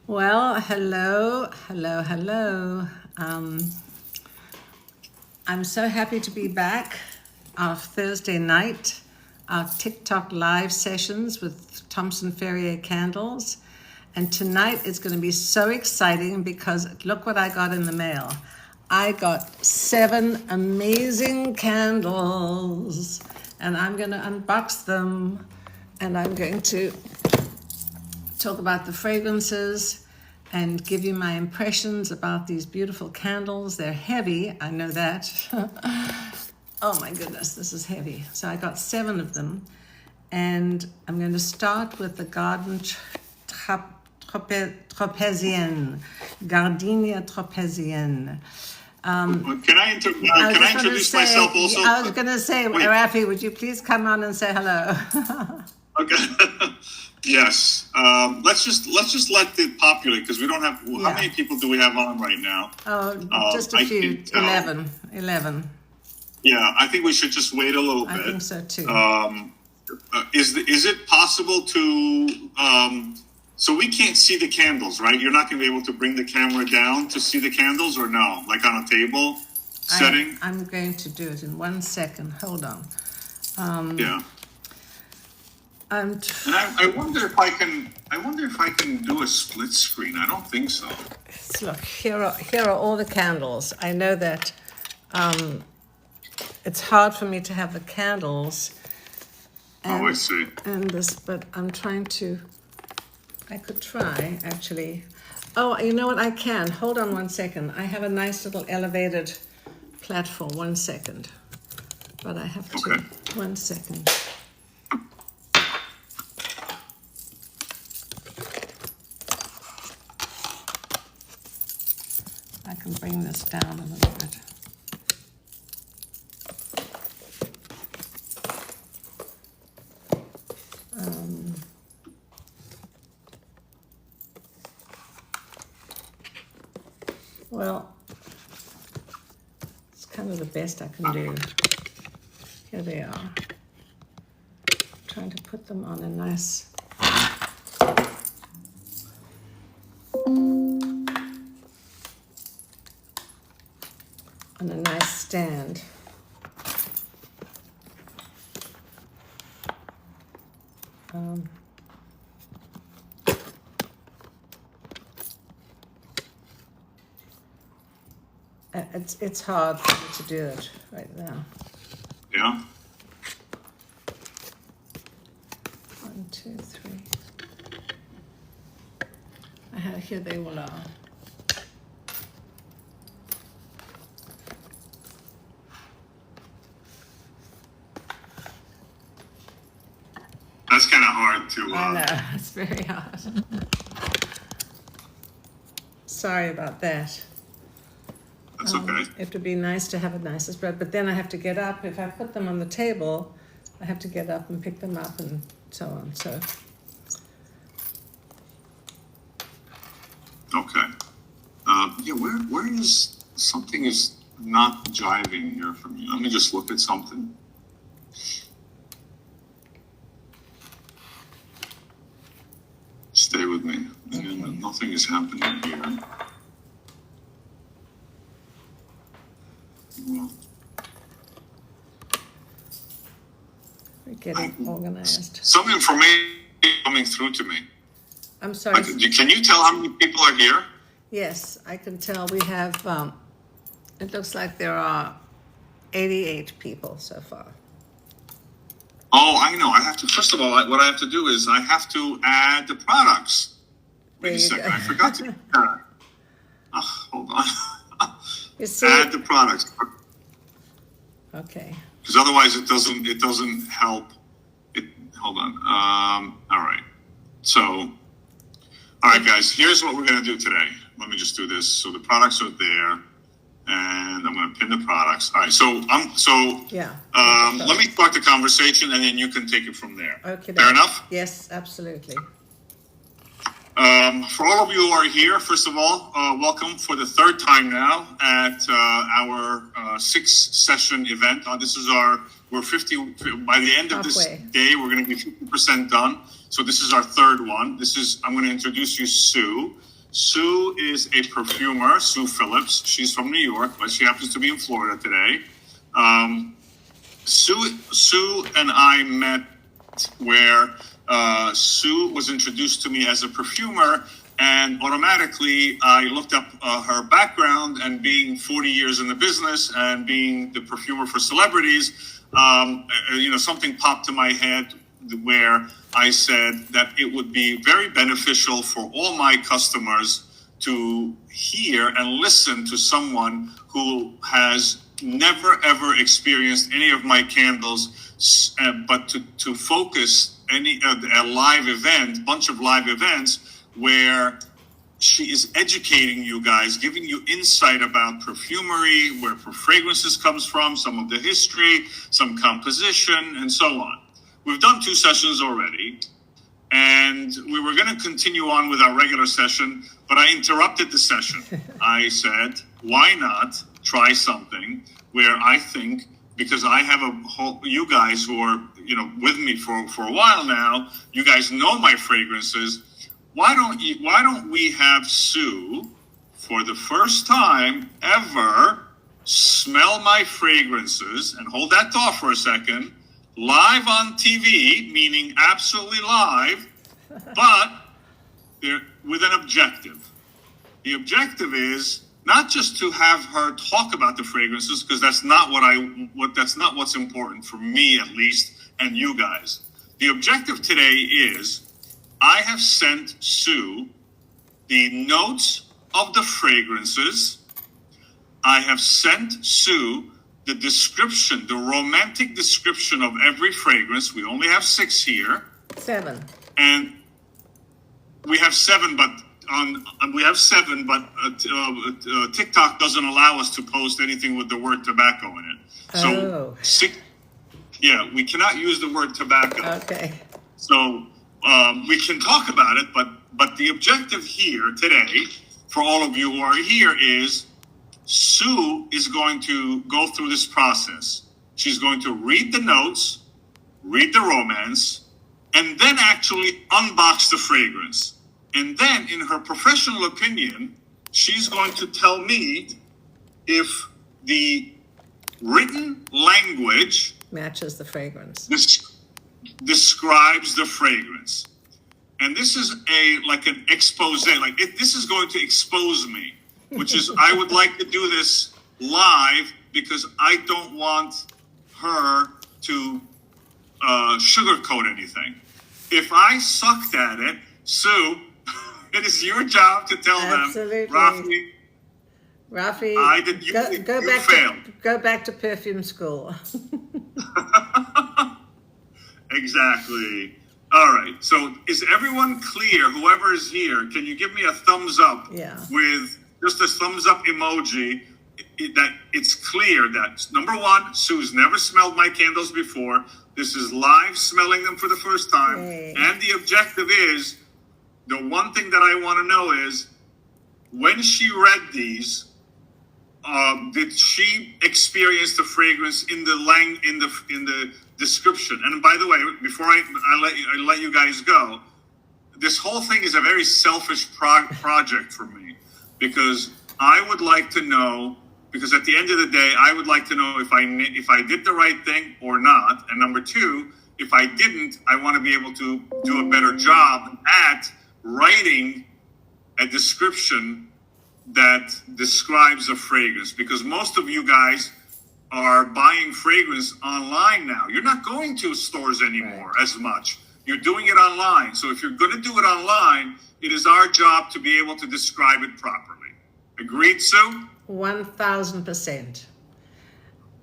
Well, hello, hello, hello. Um, I'm so happy to be back. Our Thursday night, our TikTok live sessions with Thompson Ferrier candles. And tonight is going to be so exciting because look what I got in the mail. I got 7 amazing candles, and I'm going to unbox them, and I'm going to talk about the fragrances and give you my impressions about these beautiful candles. They're heavy, I know that. Oh my goodness, this is heavy. So I got 7 of them, and I'm going to start with the Garden Tropézienne, Gardenia Tropézienne. Can I introduce myself also? I was going to say, Rafi, would you please come on and say hello? Okay. Yes. Let's just let it populate because we don't have. How many people do we have on right now? Oh, just a few. 11. Yeah, I think we should just wait a little bit. I think so too. Is it possible to? So we can't see the candles, right? You're not going to be able to bring the camera down to see the candles, or no? Like on a table setting? I'm going to do it in 1 second. Hold on. Yeah. And I wonder if I can. I wonder if I can do a split screen. I don't think so. Look, here are all the candles. I know that it's hard for me to have the candles. I see. And this, but I'm trying to. I could try actually. Oh, you know what? I can. Hold on 1 second. I have a nice little elevated platform. 1 second, but I have to. 1 second. I can bring this down a little bit. Well, it's kind of the best I can do. Here they are. I'm trying to put them on a nice... on a nice stand. It's hard for me to do it right now. Yeah. 1, 2, 3. I have here they all are. That's kind of hard to. I know, it's very hard. Sorry about that. That's okay. It would be nice to have a nicer spread, but then I have to get up. If I put them on the table, I have to get up and pick them up and so on. So. Okay. Yeah, where is something is not jiving here for me? Let me just look at something. Stay with me. Okay. Nothing is happening here. Well, We're getting organized. Some information coming through to me. I'm sorry. Can you tell how many people are here? Yes, I can tell we have, it looks like there are 88 people so far. Oh, I know. I have to, first of all, what I have to do is I have to add the products. Wait a second. I forgot to do that. Hold on. You see? Add the products. Okay. Because otherwise it doesn't help. Hold on. All right. So, all right, guys, here's what we're going to do today. Let me just do this. So the products are there, and I'm going to pin the products. All right. So let me start the conversation, and then you can take it from there. Okay. Fair enough? Yes, absolutely. For all of you who are here, first of all, welcome for the third time now at our 6-session event. We're 50, by the end of this day, we're going to be 50% done. So this is our third one. I'm going to introduce you, Sue. Sue is a perfumer, Sue Phillips. She's from New York, but she happens to be in Florida today. Sue and I met where Sue was introduced to me as a perfumer, and automatically I looked up her background, and being 40 years in the business and being the perfumer for celebrities, something popped to my head where I said that it would be very beneficial for all my customers to hear and listen to someone who has never ever experienced any of my candles, but to focus a live event, bunch of live events where she is educating you guys, giving you insight about perfumery, where fragrances comes from, some of the history, some composition, and so on. We've done 2 sessions already, and we were going to continue on with our regular session, but I interrupted the session. I said, why not try something where I think, because I have you guys who are, with me for a while now, you guys know my fragrances. Why don't we have Sue, for the first time ever, smell my fragrances, and hold that thought for a second, live on TV, meaning absolutely live, but with an objective. The objective is not just to have her talk about the fragrances, because that's not what's important for me, at least, and you guys. The objective today is I have sent Sue the notes of the fragrances. I have sent Sue the description, the romantic description of every fragrance. We only have 6 here. 7. And we have 7, but TikTok doesn't allow us to post anything with the word tobacco in it. So, 6, we cannot use the word tobacco. Okay. So we can talk about it, but the objective here today, for all of you who are here, is Sue is going to go through this process. She's going to read the notes, read the romance, and then actually unbox the fragrance. And then, in her professional opinion, she's going to tell me if the written language matches the fragrance, describes the fragrance. And this is an expose. This is going to expose me, which is, I would like to do this live because I don't want her to sugarcoat anything. If I sucked at it, Sue, it is your job to tell Absolutely. them, Rafi, I did. You failed. Go back to perfume school. Exactly. All right. So is everyone clear? Whoever is here, can you give me a thumbs up? Yeah. With just a thumbs up emoji, that it's clear that, number 1, Sue's never smelled my candles before. This is live smelling them for the first time. Hey. And the objective is, the one thing that I want to know is, when she read these, did she experience the fragrance in the description? And by the way, before I let you guys go, this whole thing is a very selfish project for me, because I would like to know. Because at the end of the day, I would like to know if I did the right thing or not. And number 2, if I didn't, I want to be able to do a better job at writing a description that describes a fragrance. Because most of you guys are buying fragrance online now. You're not going to stores anymore as much. You're doing it online. So if you're going to do it online, it is our job to be able to describe it properly. Agreed, Sue? 1000%.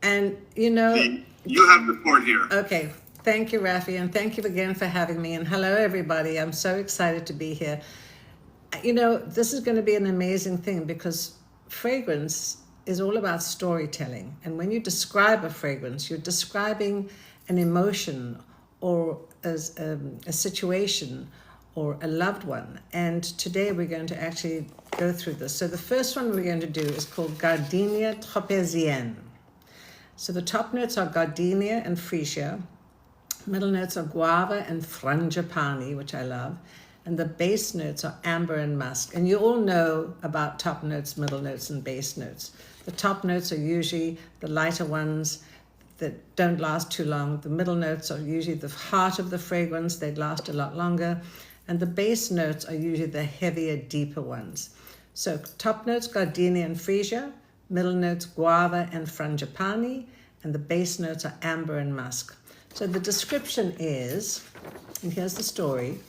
And you have the court here. Okay, thank you, Rafi, and thank you again for having me. And hello, everybody. I'm so excited to be here. This is going to be an amazing thing, because fragrance is all about storytelling. And when you describe a fragrance, you're describing an emotion or a situation or a loved one. And today we're going to actually go through this. So the first one we're going to do is called Gardenia Tropézienne. So the top notes are Gardenia and Freesia. Middle notes are Guava and Frangipani, which I love. and the base notes are amber and musk. And you all know about top notes, middle notes, and base notes. The top notes are usually the lighter ones that don't last too long. The middle notes are usually the heart of the fragrance. They last a lot longer. And the base notes are usually the heavier, deeper ones. So top notes, gardenia and freesia. Middle notes, guava and frangipani. And the base notes are amber and musk. So the description is, and here's the story.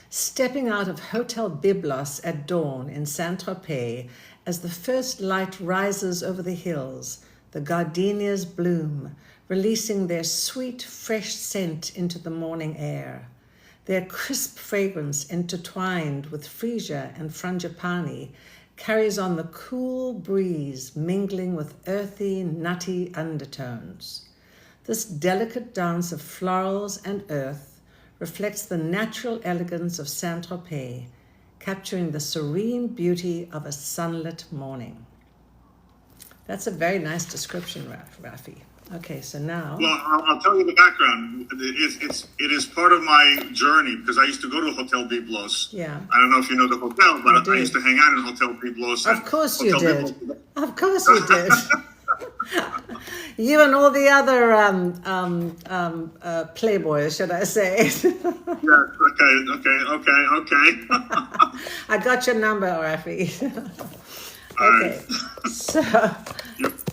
Stepping out of Hotel Byblos at dawn in Saint-Tropez, as the first light rises over the hills, the gardenias bloom, releasing their sweet, fresh scent into the morning air. Their crisp fragrance, intertwined with freesia and frangipani, carries on the cool breeze, mingling with earthy, nutty undertones. This delicate dance of florals and earth reflects the natural elegance of Saint-Tropez, capturing the serene beauty of a sunlit morning. That's a very nice description, Rafi. Okay, so now... Well, I'll tell you the background. It is part of my journey, because I used to go to Hotel Byblos. Yeah. I don't know if you know the hotel, but I used to hang out in Hotel Byblos. Of course you did. Of course you did. You and all the other playboys, should I say. Yes, okay. I got your number, Rafi. Okay, so...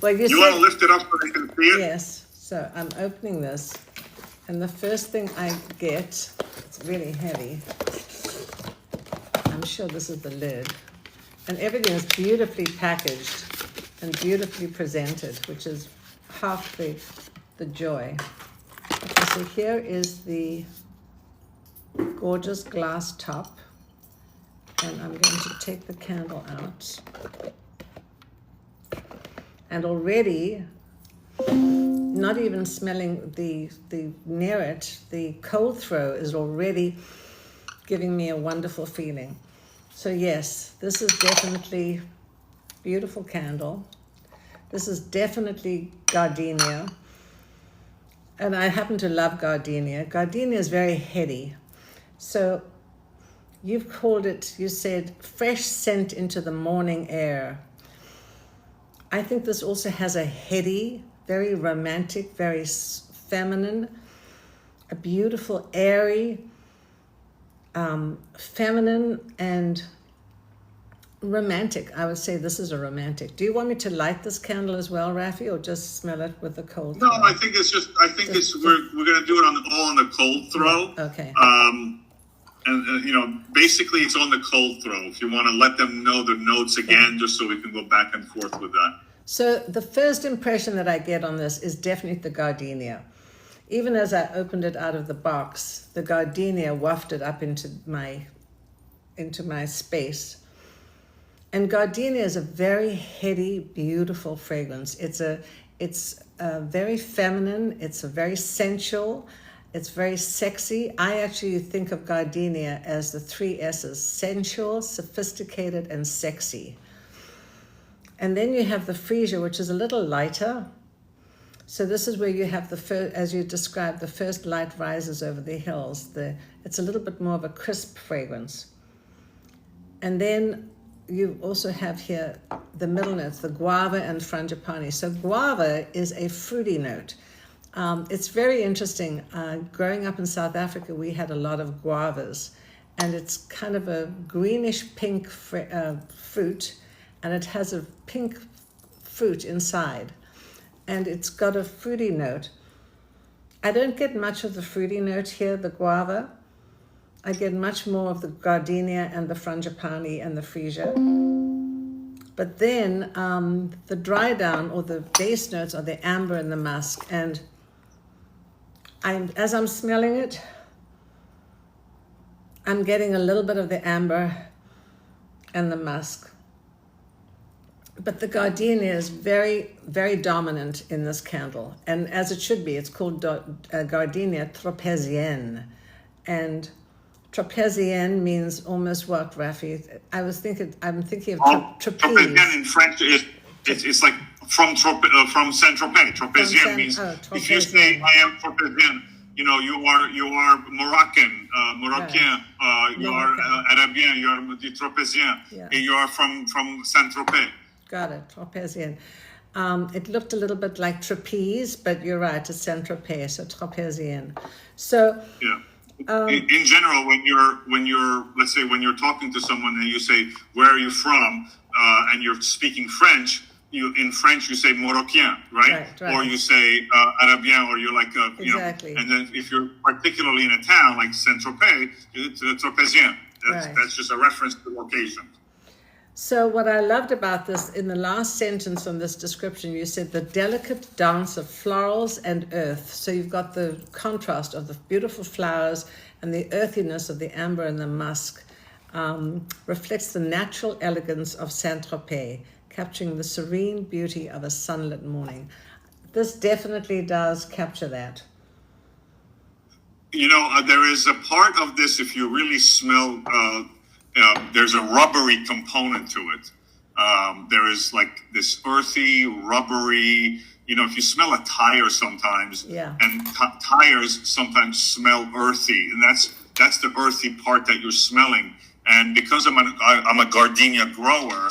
Well, you want to lift it up so they can see it? Yes. So I'm opening this, and the first thing I get, it's really heavy. I'm sure this is the lid. And everything is beautifully packaged and beautifully presented, which is half the joy. Okay, so here is the gorgeous glass top. And I'm going to take the candle out. And already, not even smelling the near it, the cold throw is already giving me a wonderful feeling. So yes, this is definitely beautiful candle. This is definitely gardenia. And I happen to love gardenia. Gardenia is very heady. So you've called it, you said, fresh scent into the morning air. I think this also has a heady, very romantic, very feminine, a beautiful, airy, feminine and romantic. I would say this is a romantic. Do you want me to light this candle as well, Rafi, or just smell it with the cold No, throw? I think we're going to do it all on the cold throw. Okay. And basically it's on the cold throw. If you want to let them know the notes again, just so we can go back and forth with that. So the first impression that I get on this is definitely the gardenia. Even as I opened it out of the box, the gardenia wafted up into my space. And gardenia is a very heady, beautiful fragrance. It's very feminine. It's a very sensual. It's very sexy. I actually think of gardenia as the 3 S's: sensual, sophisticated, and sexy. And then you have the freesia, which is a little lighter. So this is where you have the first, as you described, the first light rises over the hills. It's a little bit more of a crisp fragrance. And then you also have here the middle notes, the guava and frangipani. So guava is a fruity note. It's very interesting. Growing up in South Africa, we had a lot of guavas, and it's kind of a greenish pink fruit, and it has a pink fruit inside, and it's got a fruity note. I don't get much of the fruity note here, the guava. I get much more of the gardenia and the frangipani and the freesia. But then the dry down or the base notes are the amber and the musk, and as I'm smelling it, I'm getting a little bit of the amber and the musk. But the gardenia is very, very dominant in this candle. And as it should be, it's called gardenia tropézienne. And tropézienne means almost what, Rafi? I'm thinking of trapeze. Tropézienne in French, it's like from Saint-Tropez. Tropézienne means, if you say I am Tropézienne, you are Moroccan, Moroccan, you are Arabien, you are Tropezien, Yeah. you are from Saint-Tropez. Got it, Tropezien. It looked a little bit like trapeze, but you're right, it's Saint-Tropez, so Tropezien. So Yeah. In general, when you're let's say when you're talking to someone and you say where are you from, and you're speaking French, in French you say Moroccan, right? Right. Or you say Arabien, or you're like Exactly. And then if you're particularly in a town like Saint-Tropez, it's Tropezien. Right. That's just a reference to location. So what I loved about this, in the last sentence on this description, you said the delicate dance of florals and earth. So you've got the contrast of the beautiful flowers and the earthiness of the amber and the musk, reflects the natural elegance of Saint-Tropez, capturing the serene beauty of a sunlit morning. This definitely does capture that. There is a part of this, if you really smell, there's a rubbery component to it. There is like this earthy, rubbery, if you smell a tire sometimes, and tires sometimes smell earthy, and that's the earthy part that you're smelling. And because I'm a gardenia grower,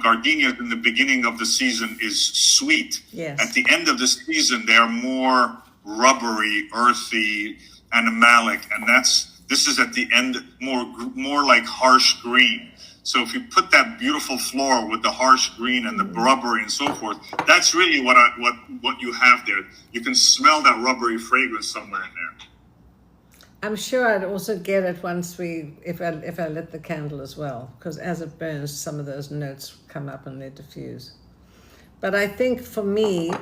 gardenia in the beginning of the season is sweet. Yes. At the end of the season, they are more rubbery, earthy, animalic, and this is at the end more like harsh green. So if you put that beautiful floral with the harsh green and the rubbery and so forth, that's really what you have there. You can smell that rubbery fragrance somewhere in there. I'm sure I'd also get it if I lit the candle as well, because as it burns, some of those notes come up and they diffuse. But I think for me,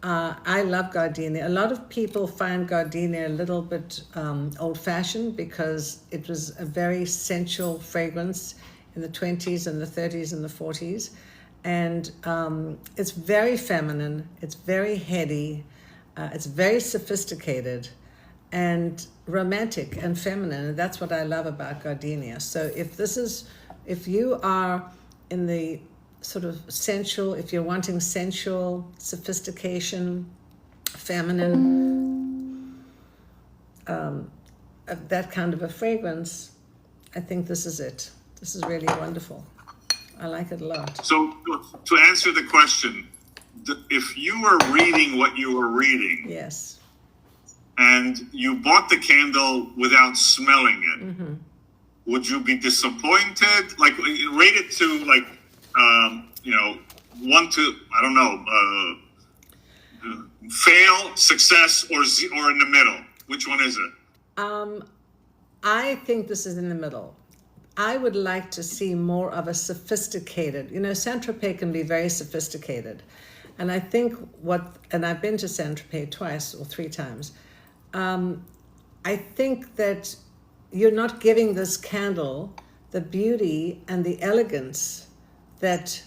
I love gardenia. A lot of people find gardenia a little bit old-fashioned because it was a very sensual fragrance in the 20s and the 30s and the 40s. And it's very feminine, it's very heady, it's very sophisticated and romantic and feminine. And that's what I love about gardenia. So if you are in the sort of sensual, if you're wanting sensual, sophistication, feminine, that kind of a fragrance, I think this is it. This is really wonderful. I like it a lot. So to answer the question, if you were reading what you were reading, yes, and you bought the candle without smelling it, would you be disappointed? Like, rate it to like, 1 to, I don't know, fail, success, or in the middle. Which one is it? I think this is in the middle. I would like to see more of a sophisticated, Saint-Tropez can be very sophisticated. And I think and I've been to Saint-Tropez twice or 3 times. I think that you're not giving this candle the beauty and the elegance that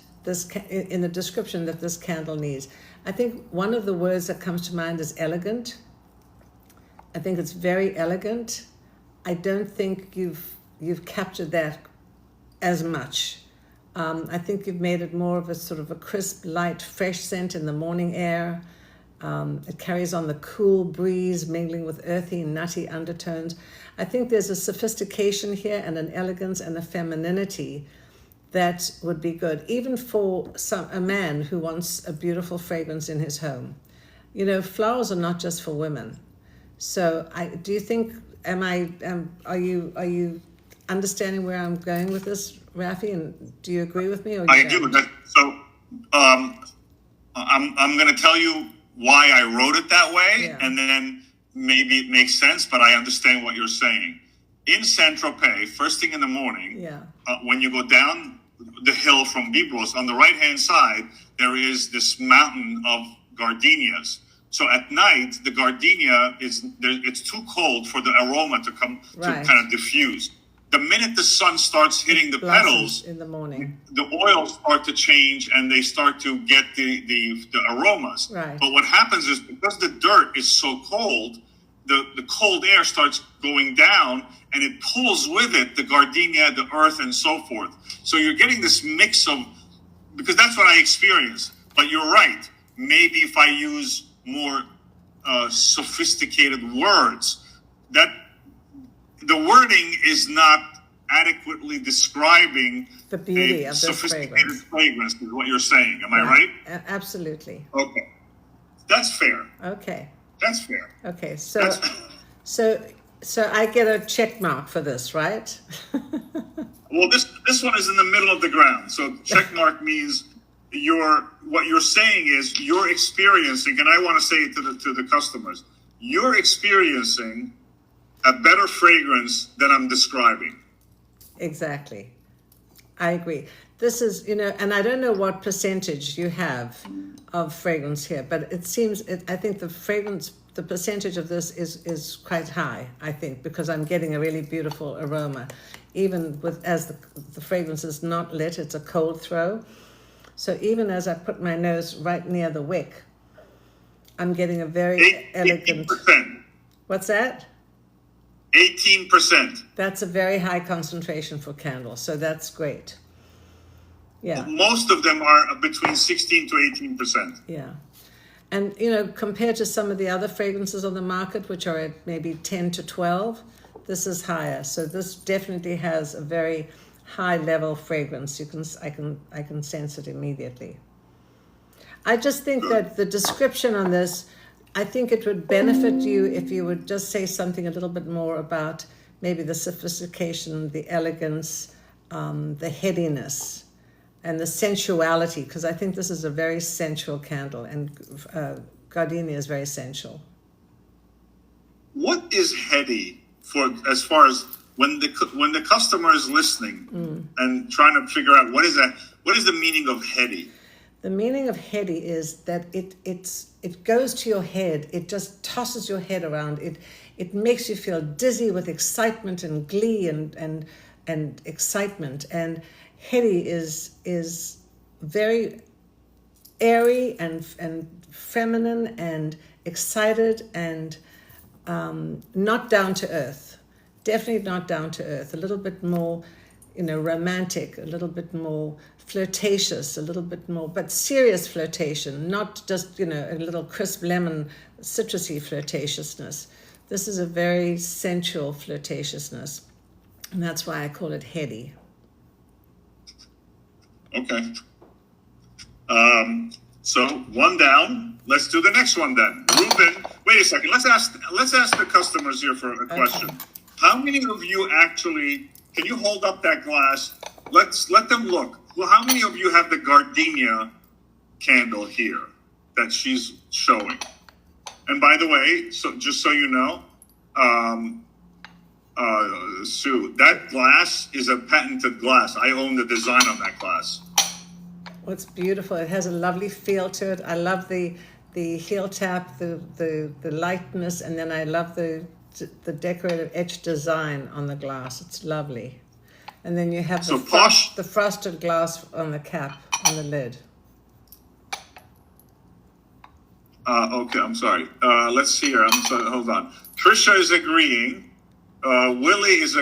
in the description that this candle needs. I think one of the words that comes to mind is elegant. I think it's very elegant. I don't think you've captured that as much. I think you've made it more of a sort of a crisp, light, fresh scent in the morning air. It carries on the cool breeze mingling with earthy, nutty undertones. I think there's a sophistication here and an elegance and a femininity that would be good, even for a man who wants a beautiful fragrance in his home. Flowers are not just for women. So do you think, are you understanding where I'm going with this, Rafi? And do you agree with me? Or I do. So I'm going to tell you why I wrote it that way, and then maybe it makes sense, but I understand what you're saying. In Saint-Tropez, first thing in the morning, when you go down the hill from Biblos, on the right-hand side, there is this mountain of gardenias. So at night, the gardenia it's too cold for the aroma to come to kind of diffuse. The minute the sun starts hitting the petals in the morning, the oils start to change and they start to get the aromas. Right. But what happens is, because the dirt is so cold, the cold air starts going down and it pulls with it the gardenia, the earth, and so forth. So you're getting this mix of, because that's what I experienced. But you're right. Maybe if I use more sophisticated words. That the wording is not adequately describing the beauty a of this sophisticated fragrance. is what you're saying. Am I right? Absolutely. Okay. That's fair. Okay. That's fair. Okay. So I get a check mark for this, right? Well, this one is in the middle of the ground. So check mark means what you're saying is you're experiencing, and I want to say it to the customers, you're experiencing a better fragrance than I'm describing. Exactly. I agree. This is, and I don't know what percentage you have of fragrance here, but it seems, I think the percentage of this is quite high, I think, because I'm getting a really beautiful aroma, even as the fragrance is not lit, it's a cold throw. So even as I put my nose right near the wick, I'm getting a very elegant... 18%. What's that? 18%. That's a very high concentration for candles, so that's great. Yeah. Most of them are between 16 to 18%. Yeah. And, compared to some of the other fragrances on the market, which are at maybe 10 to 12, this is higher. So this definitely has a very high level fragrance. I can sense it immediately. I just think that the description on this, I think it would benefit you if you would just say something a little bit more about maybe the sophistication, the elegance, the headiness, and the sensuality, because I think this is a very sensual candle, and gardenia is very sensual. What is heady as far as when the customer is listening and trying to figure out what is the meaning of heady? The meaning of heady is that it goes to your head. It just tosses your head around. It makes you feel dizzy with excitement and glee and excitement. And heady is very airy and feminine and excited and not down to earth. Definitely not down to earth. A little bit more, romantic, a little bit more flirtatious, a little bit more, but serious flirtation, not just, a little crisp lemon citrusy flirtatiousness. This is a very sensual flirtatiousness, and that's why I call it heady. Okay. So one down. Let's do the next one then. Ruben, wait a second. Let's ask the customers here for a question. Okay. How many of you actually, can you hold up that glass? Let them look. Well, how many of you have the gardenia candle here that she's showing? And by the way, so just so you know, Sue, that glass is a patented glass. I own the design on that glass. Well, it's beautiful. It has a lovely feel to it. I love the heel tap, the lightness, and then I love the decorative etched design on the glass. It's lovely. And then you have the frosted glass on the cap, on the lid. Okay, I'm sorry. Let's see here. I'm sorry. Hold on. Trisha is agreeing. Willie has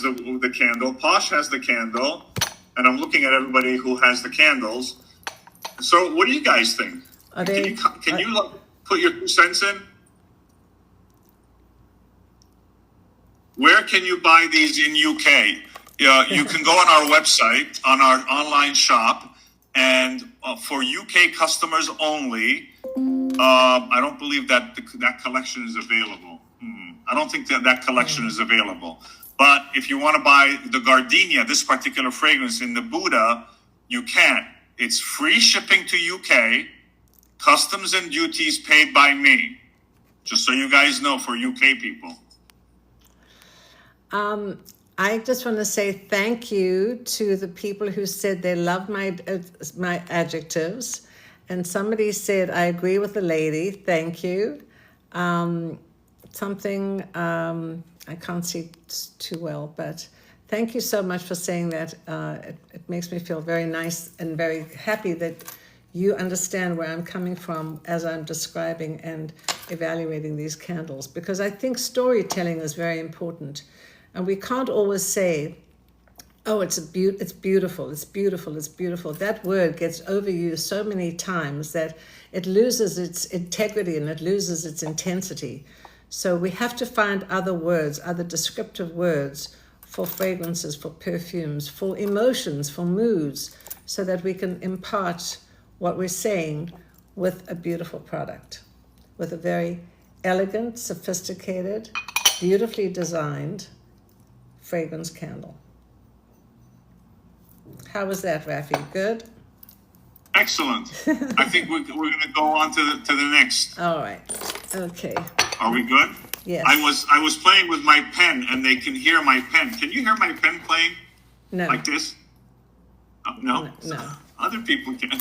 the candle. Posh has the candle. And I'm looking at everybody who has the candles. So what do you guys think? Can you put your 2 cents in? Where can you buy these in UK? You can go on our website, on our online shop, and for UK customers only, I don't believe that that collection is available. I don't think that collection is available. But if you want to buy the gardenia, this particular fragrance in the Buddha, you can. It's free shipping to UK, customs and duties paid by me. Just so you guys know, for UK people. I just want to say thank you to the people who said they love my adjectives. And somebody said, I agree with the lady. Thank you. I can't see too well, but thank you so much for saying that. It makes me feel very nice and very happy that you understand where I'm coming from as I'm describing and evaluating these candles, because I think storytelling is very important. And we can't always say Oh, it's beautiful. It's beautiful. It's beautiful. That word gets overused so many times that it loses its integrity and it loses its intensity. So we have to find other words, other descriptive words for fragrances, for perfumes, for emotions, for moods, so that we can impart what we're saying with a beautiful product, with a very elegant, sophisticated, beautifully designed fragrance candle. How was that, Rafi? Good? Excellent. I think we're going to go on to the next. All right. Okay. Are we good? Yes. I was playing with my pen, and they can hear my pen. Can you hear my pen playing? No. Like this? No? No. Other people can.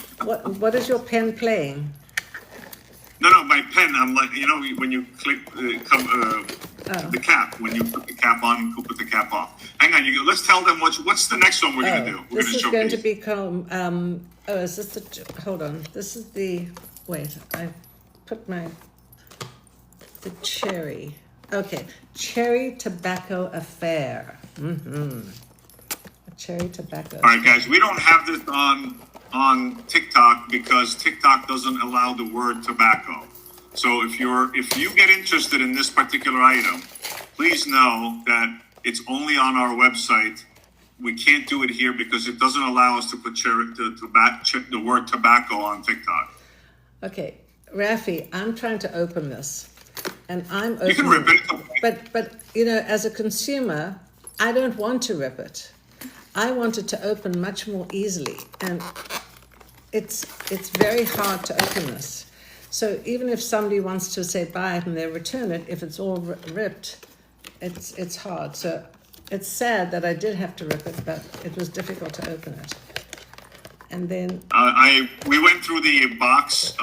What is your pen playing? No, my pen. I'm like, when you click the cap, when you put the cap on, you put the cap off. Hang on, let's tell them what's the next one we're going to do. We're This is going to become, is this hold on. This is wait, I put the cherry. Okay, cherry tobacco affair. A cherry tobacco. All right, guys, we don't have this on TikTok because TikTok doesn't allow the word tobacco. So if you get interested in this particular item, please know that it's only on our website. We can't do it here because it doesn't allow us to put the word tobacco on TikTok. Okay, Rafi, I'm trying to open this, and I'm opening. You can rip it. But as a consumer, I don't want to rip it. I want it to open much more easily, and it's very hard to open this. So even if somebody wants to say buy it and they return it, if it's all ripped, it's hard. So it's sad that I did have to rip it, but it was difficult to open it. And then we went through the box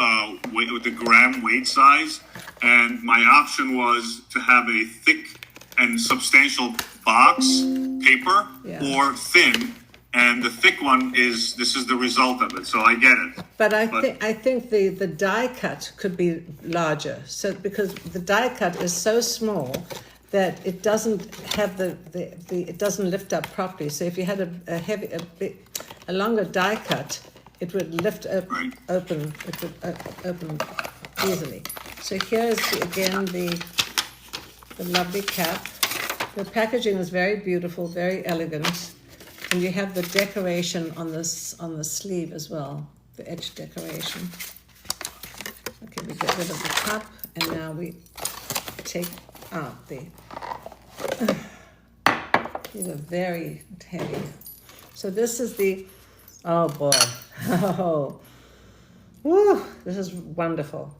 with the gram weight size, and my option was to have a thick and substantial box paper or thin. And the thick one this is the result of it. So I get it. But I think the die cut could be larger. So because the die cut is so small that it doesn't have it doesn't lift up properly. So if you had a longer die cut, it would lift open. It would open easily. So here's again the lovely cap. The packaging is very beautiful, very elegant. And you have the decoration on the sleeve as well, the edge decoration. Okay, we get rid of the cup, and now we take out these are very heavy. So this is oh boy, woo, this is wonderful.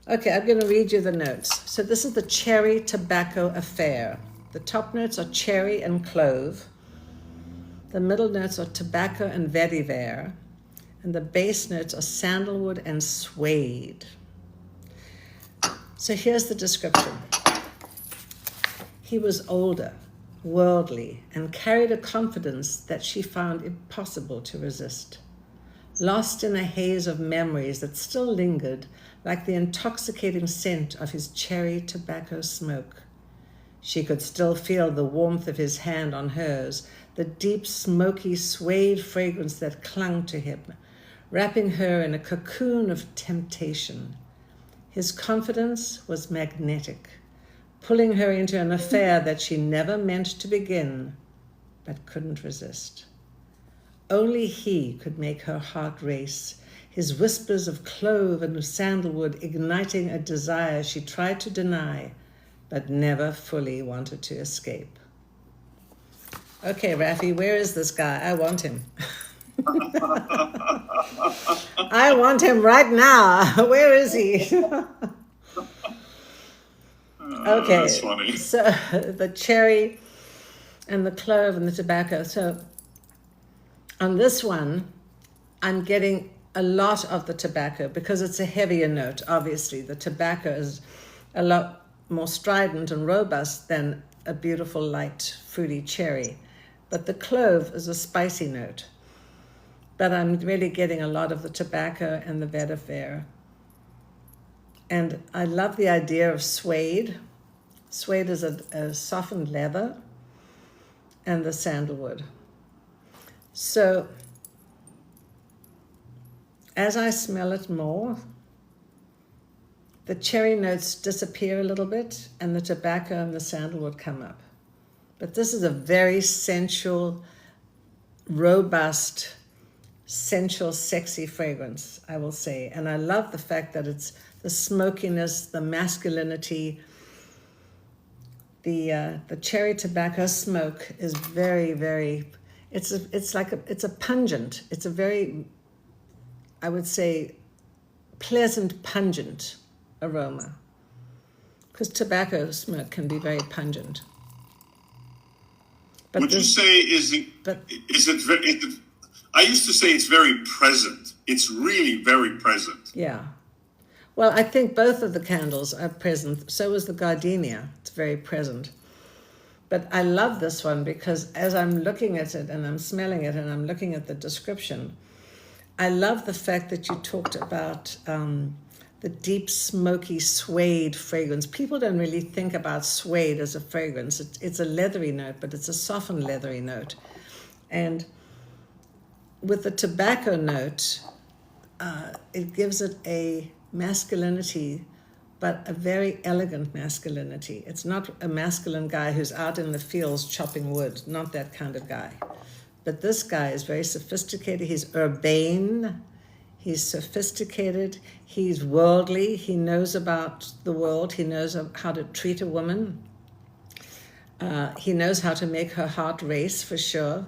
Okay, I'm going to read you the notes. So this is the cherry tobacco affair. The top notes are cherry and clove. The middle notes are tobacco and vetiver, and the base notes are sandalwood and suede. So here's the description. He was older, worldly, and carried a confidence that she found impossible to resist. Lost in a haze of memories that still lingered like the intoxicating scent of his cherry tobacco smoke. She could still feel the warmth of his hand on hers, the deep, smoky suede fragrance that clung to him, wrapping her in a cocoon of temptation. His confidence was magnetic, pulling her into an affair that she never meant to begin, but couldn't resist. Only he could make her heart race, his whispers of clove and sandalwood igniting a desire she tried to deny, but never fully wanted to escape. Okay, Rafi, where is this guy? I want him. I want him right now. Where is he? Okay, that's funny. So the cherry and the clove and the tobacco. So on this one, I'm getting a lot of the tobacco because it's a heavier note, obviously. The tobacco is a lot more strident and robust than a beautiful light fruity cherry. But the clove is a spicy note. But I'm really getting a lot of the tobacco and the vetiver. And I love the idea of suede. Suede is a softened leather. and the sandalwood. So as I smell it more, the cherry notes disappear a little bit and the tobacco and the sandalwood come up. But this is a very sensual, robust, sensual, sexy fragrance, I will say. And I love the fact that it's the smokiness, the masculinity. The cherry tobacco smoke is very, very, it's a pungent, it's a very, I would say, pleasant, pungent aroma. Because tobacco smoke can be very pungent. But Would you say is it I used to say it's very present. It's really very present. Yeah. Well, I think both of the candles are present. So is the gardenia. It's very present. But I love this one because as I'm looking at it and I'm smelling it and I'm looking at the description, I love the fact that you talked about the deep, smoky suede fragrance. People don't really think about suede as a fragrance. It's a leathery note, but it's a softened leathery note. And with the tobacco note, it gives it a masculinity, but a very elegant masculinity. It's not a masculine guy who's out in the fields chopping wood, not that kind of guy. But this guy is very sophisticated. He's urbane, he's sophisticated, he's worldly, he knows about the world, he knows how to treat a woman. He knows how to make her heart race for sure.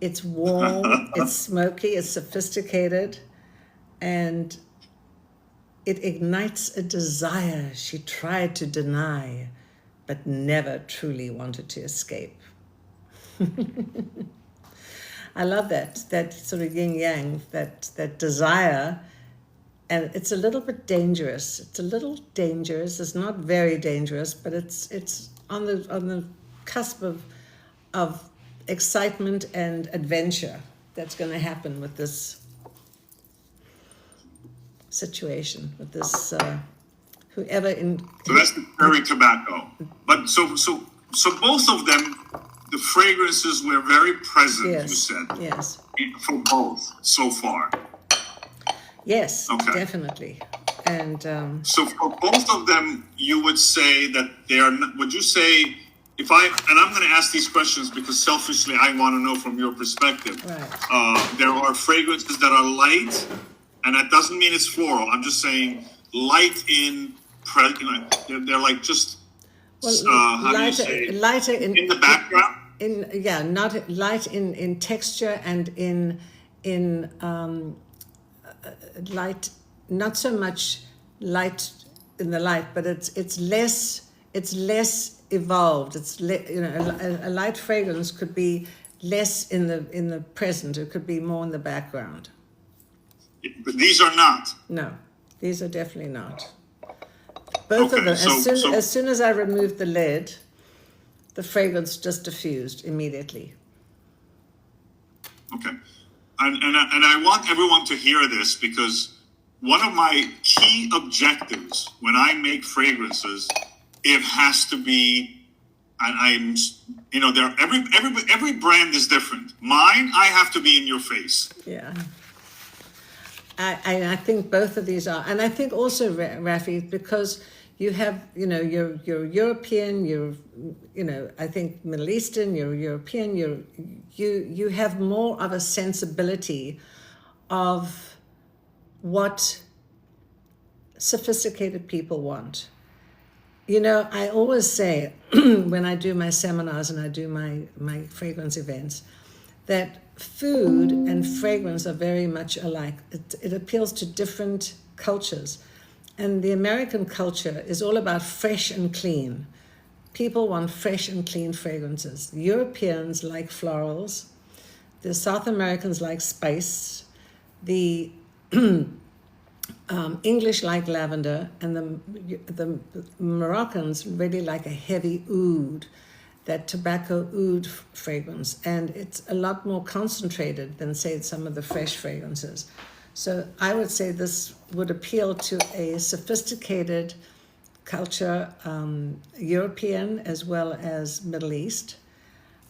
It's warm, it's smoky, it's sophisticated, and it ignites a desire she tried to deny, but never truly wanted to escape. I love that sort of yin-yang, that desire, and it's a little bit dangerous. It's a little dangerous. It's not very dangerous, but it's on the cusp of excitement and adventure that's going to happen with this situation, with this whoever in. So that's the cherry tobacco. But so both of them, the fragrances were very present. Yes, you said. Yes. For both so far. Yes. Okay. Definitely. And so for both of them, you would say that they are. Would you say? And I'm going to ask these questions because selfishly I want to know from your perspective. Right. There are fragrances that are light, and that doesn't mean it's floral. I'm just saying light they're like just, how lighter, do you say? lighter in the background? Not light in texture and in light, not so much light in the light, but it's less evolved. It's a light fragrance could be less in the present. It could be more in the background. But these are not. No, these are definitely not. Both of them. As soon as I removed the lid, the fragrance just diffused immediately. Okay, and I want everyone to hear this because one of my key objectives when I make fragrances, it has to be, and every brand is different. Mine, I have to be in your face. Yeah. I think both of these are, and I think also, Rafi, because you have, you're European, I think Middle Eastern, you're European, you have more of a sensibility of what sophisticated people want. I always say when I do my seminars and I do my fragrance events, that food and fragrance are very much alike. It appeals to different cultures. And the American culture is all about fresh and clean. People want fresh and clean fragrances. The Europeans like florals. The South Americans like spice. The English like lavender. And the Moroccans really like a heavy oud, that tobacco oud fragrance. And it's a lot more concentrated than, say, some of the fresh fragrances. So I would say this would appeal to a sophisticated culture, European as well as Middle East.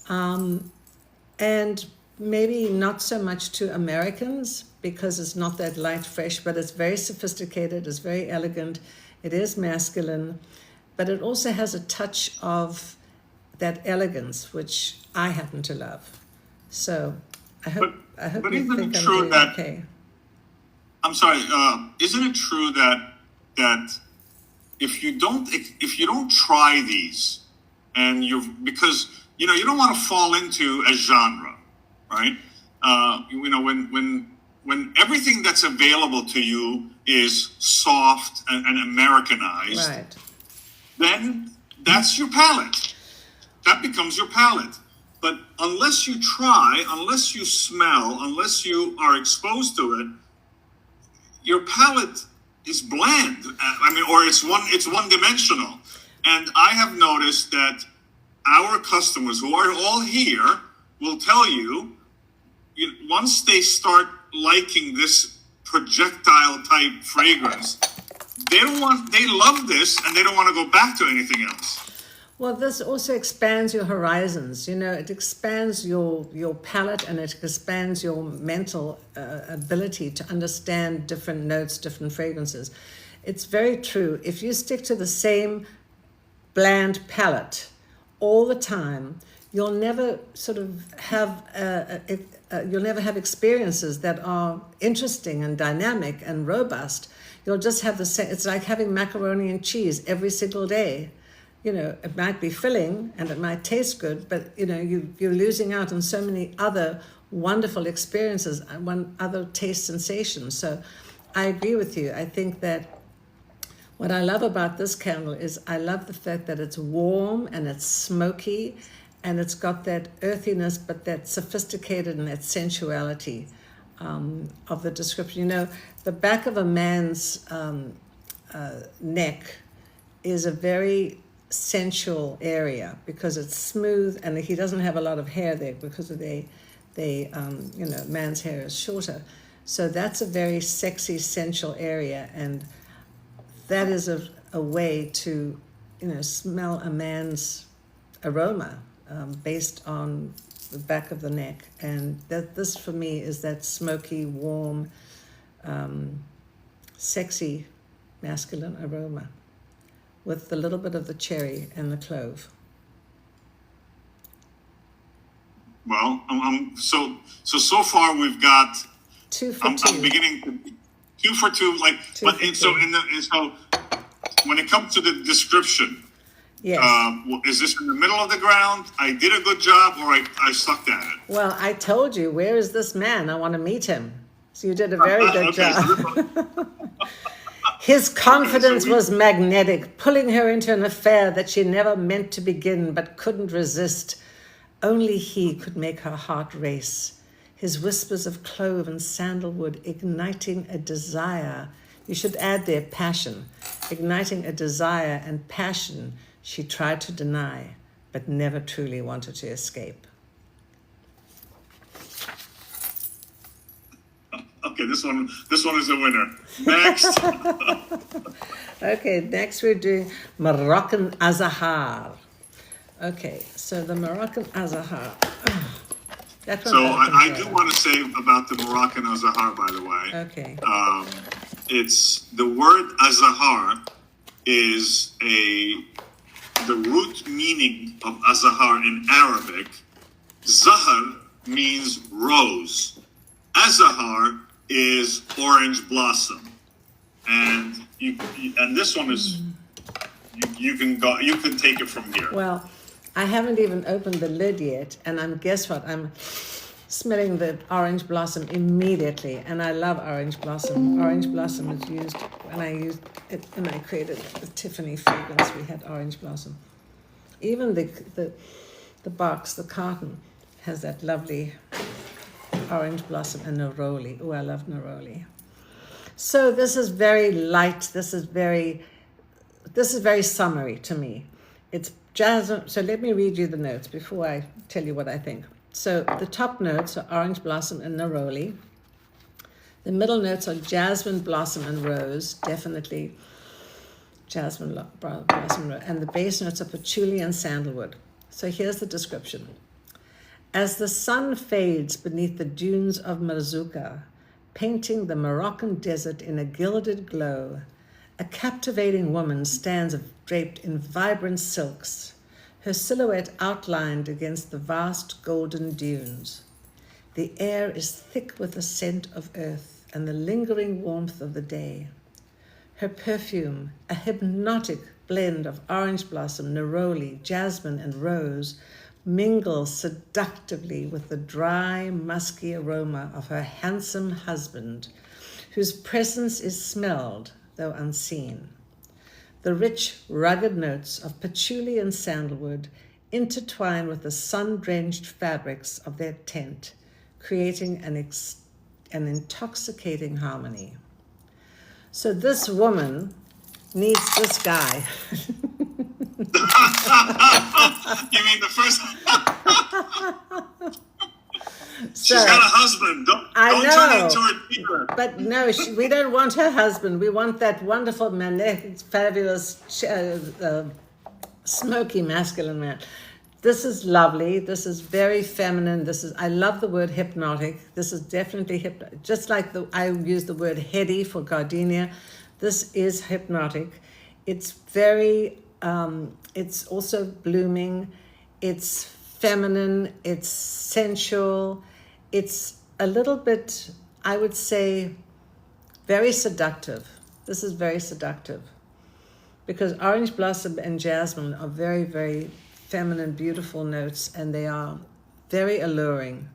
And maybe not so much to Americans because it's not that light fresh, but it's very sophisticated, it's very elegant, it is masculine, but it also has a touch of that elegance, which I happen to love. So I hope But you isn't think it I'm true doing that okay. I'm sorry. Isn't it true that if you don't try these, and because you don't want to fall into a genre, right? When everything that's available to you is soft and Americanized, Right. then that's your palate. That becomes your palate. But unless you try, unless you smell, unless you are exposed to it, your palate is bland. I mean, or it's one dimensional. And I have noticed that our customers who are all here will tell you, once they start liking this projectile type fragrance, they love this and they don't want to go back to anything else. Well, this also expands your horizons. It expands your palate, and it expands your mental ability to understand different notes, different fragrances. It's very true. If you stick to the same bland palate all the time, you'll never sort of have you'll never have experiences that are interesting and dynamic and robust. You'll just have the same. It's like having macaroni and cheese every single day. It might be filling and it might taste good, but you're losing out on so many other wonderful experiences and other taste sensations. So I agree with you. I think that what I love about this candle is I love the fact that it's warm and it's smoky and it's got that earthiness, but that sophisticated and that sensuality of the description. The back of a man's neck is a very sensual area because it's smooth and he doesn't have a lot of hair there because of man's hair is shorter. So that's a very sexy, sensual area, and that is a way to, smell a man's aroma based on the back of the neck. And this for me is that smoky, warm, sexy, masculine aroma with a little bit of the cherry and the clove. Well, so far we've got 2 for 2. I'm beginning to 2 for 2. Like, Two but for so two. so when it comes to the description, Yes. Is this in the middle of the ground? I did a good job, or I sucked at it. Well, I told you, where is this man? I want to meet him. So you did a very good Okay, job. His confidence was magnetic, pulling her into an affair that she never meant to begin but couldn't resist. Only he could make her heart race. His whispers of clove and sandalwood igniting a desire. You should add there passion. Igniting a desire and passion she tried to deny, but never truly wanted to escape. Okay, this one is a winner. Next. Okay, next we're doing Moroccan Azahar. Okay, so the Moroccan Azahar. That one So I I can do try. want to say about the Moroccan Azahar, by the way. Okay. It's the word Azahar is the root meaning of Azahar in Arabic. Zahar means rose. Azahar is orange blossom, and this one is you can take it from here. Well, I haven't even opened the lid yet, and guess what? I'm smelling the orange blossom immediately, and I love orange blossom. Orange blossom is used when I created the Tiffany fragrance. We had orange blossom. Even the box, the carton, has that lovely orange blossom and neroli. Oh, I love neroli. So this is very light. This is very summery to me. It's jasmine. So let me read you the notes before I tell you what I think. So the top notes are orange blossom and neroli. The middle notes are jasmine blossom and rose, definitely jasmine blossom and rose. And the base notes are patchouli and sandalwood. So here's the description. As the sun fades beneath the dunes of Mazuka, painting the Moroccan desert in a gilded glow, a captivating woman stands draped in vibrant silks, her silhouette outlined against the vast golden dunes. The air is thick with the scent of earth and the lingering warmth of the day. Her perfume, a hypnotic blend of orange blossom, neroli, jasmine, and rose, mingles seductively with the dry, musky aroma of her handsome husband, whose presence is smelled, though unseen. The rich, rugged notes of patchouli and sandalwood intertwine with the sun-drenched fabrics of their tent, creating an intoxicating harmony. So this woman needs this guy. You mean the first? She's got a husband. Don't turn into her dealer. But no, we don't want her husband. We want that wonderful, fabulous, smoky, masculine man. This is lovely. This is very feminine. I love the word hypnotic. This is definitely hypnotic. Just like I use the word heady for gardenia. This is hypnotic. It's very, it's also blooming. It's feminine. It's sensual. It's a little bit, I would say, very seductive. This is very seductive. Because orange blossom and jasmine are very, very feminine, beautiful notes, and they are very alluring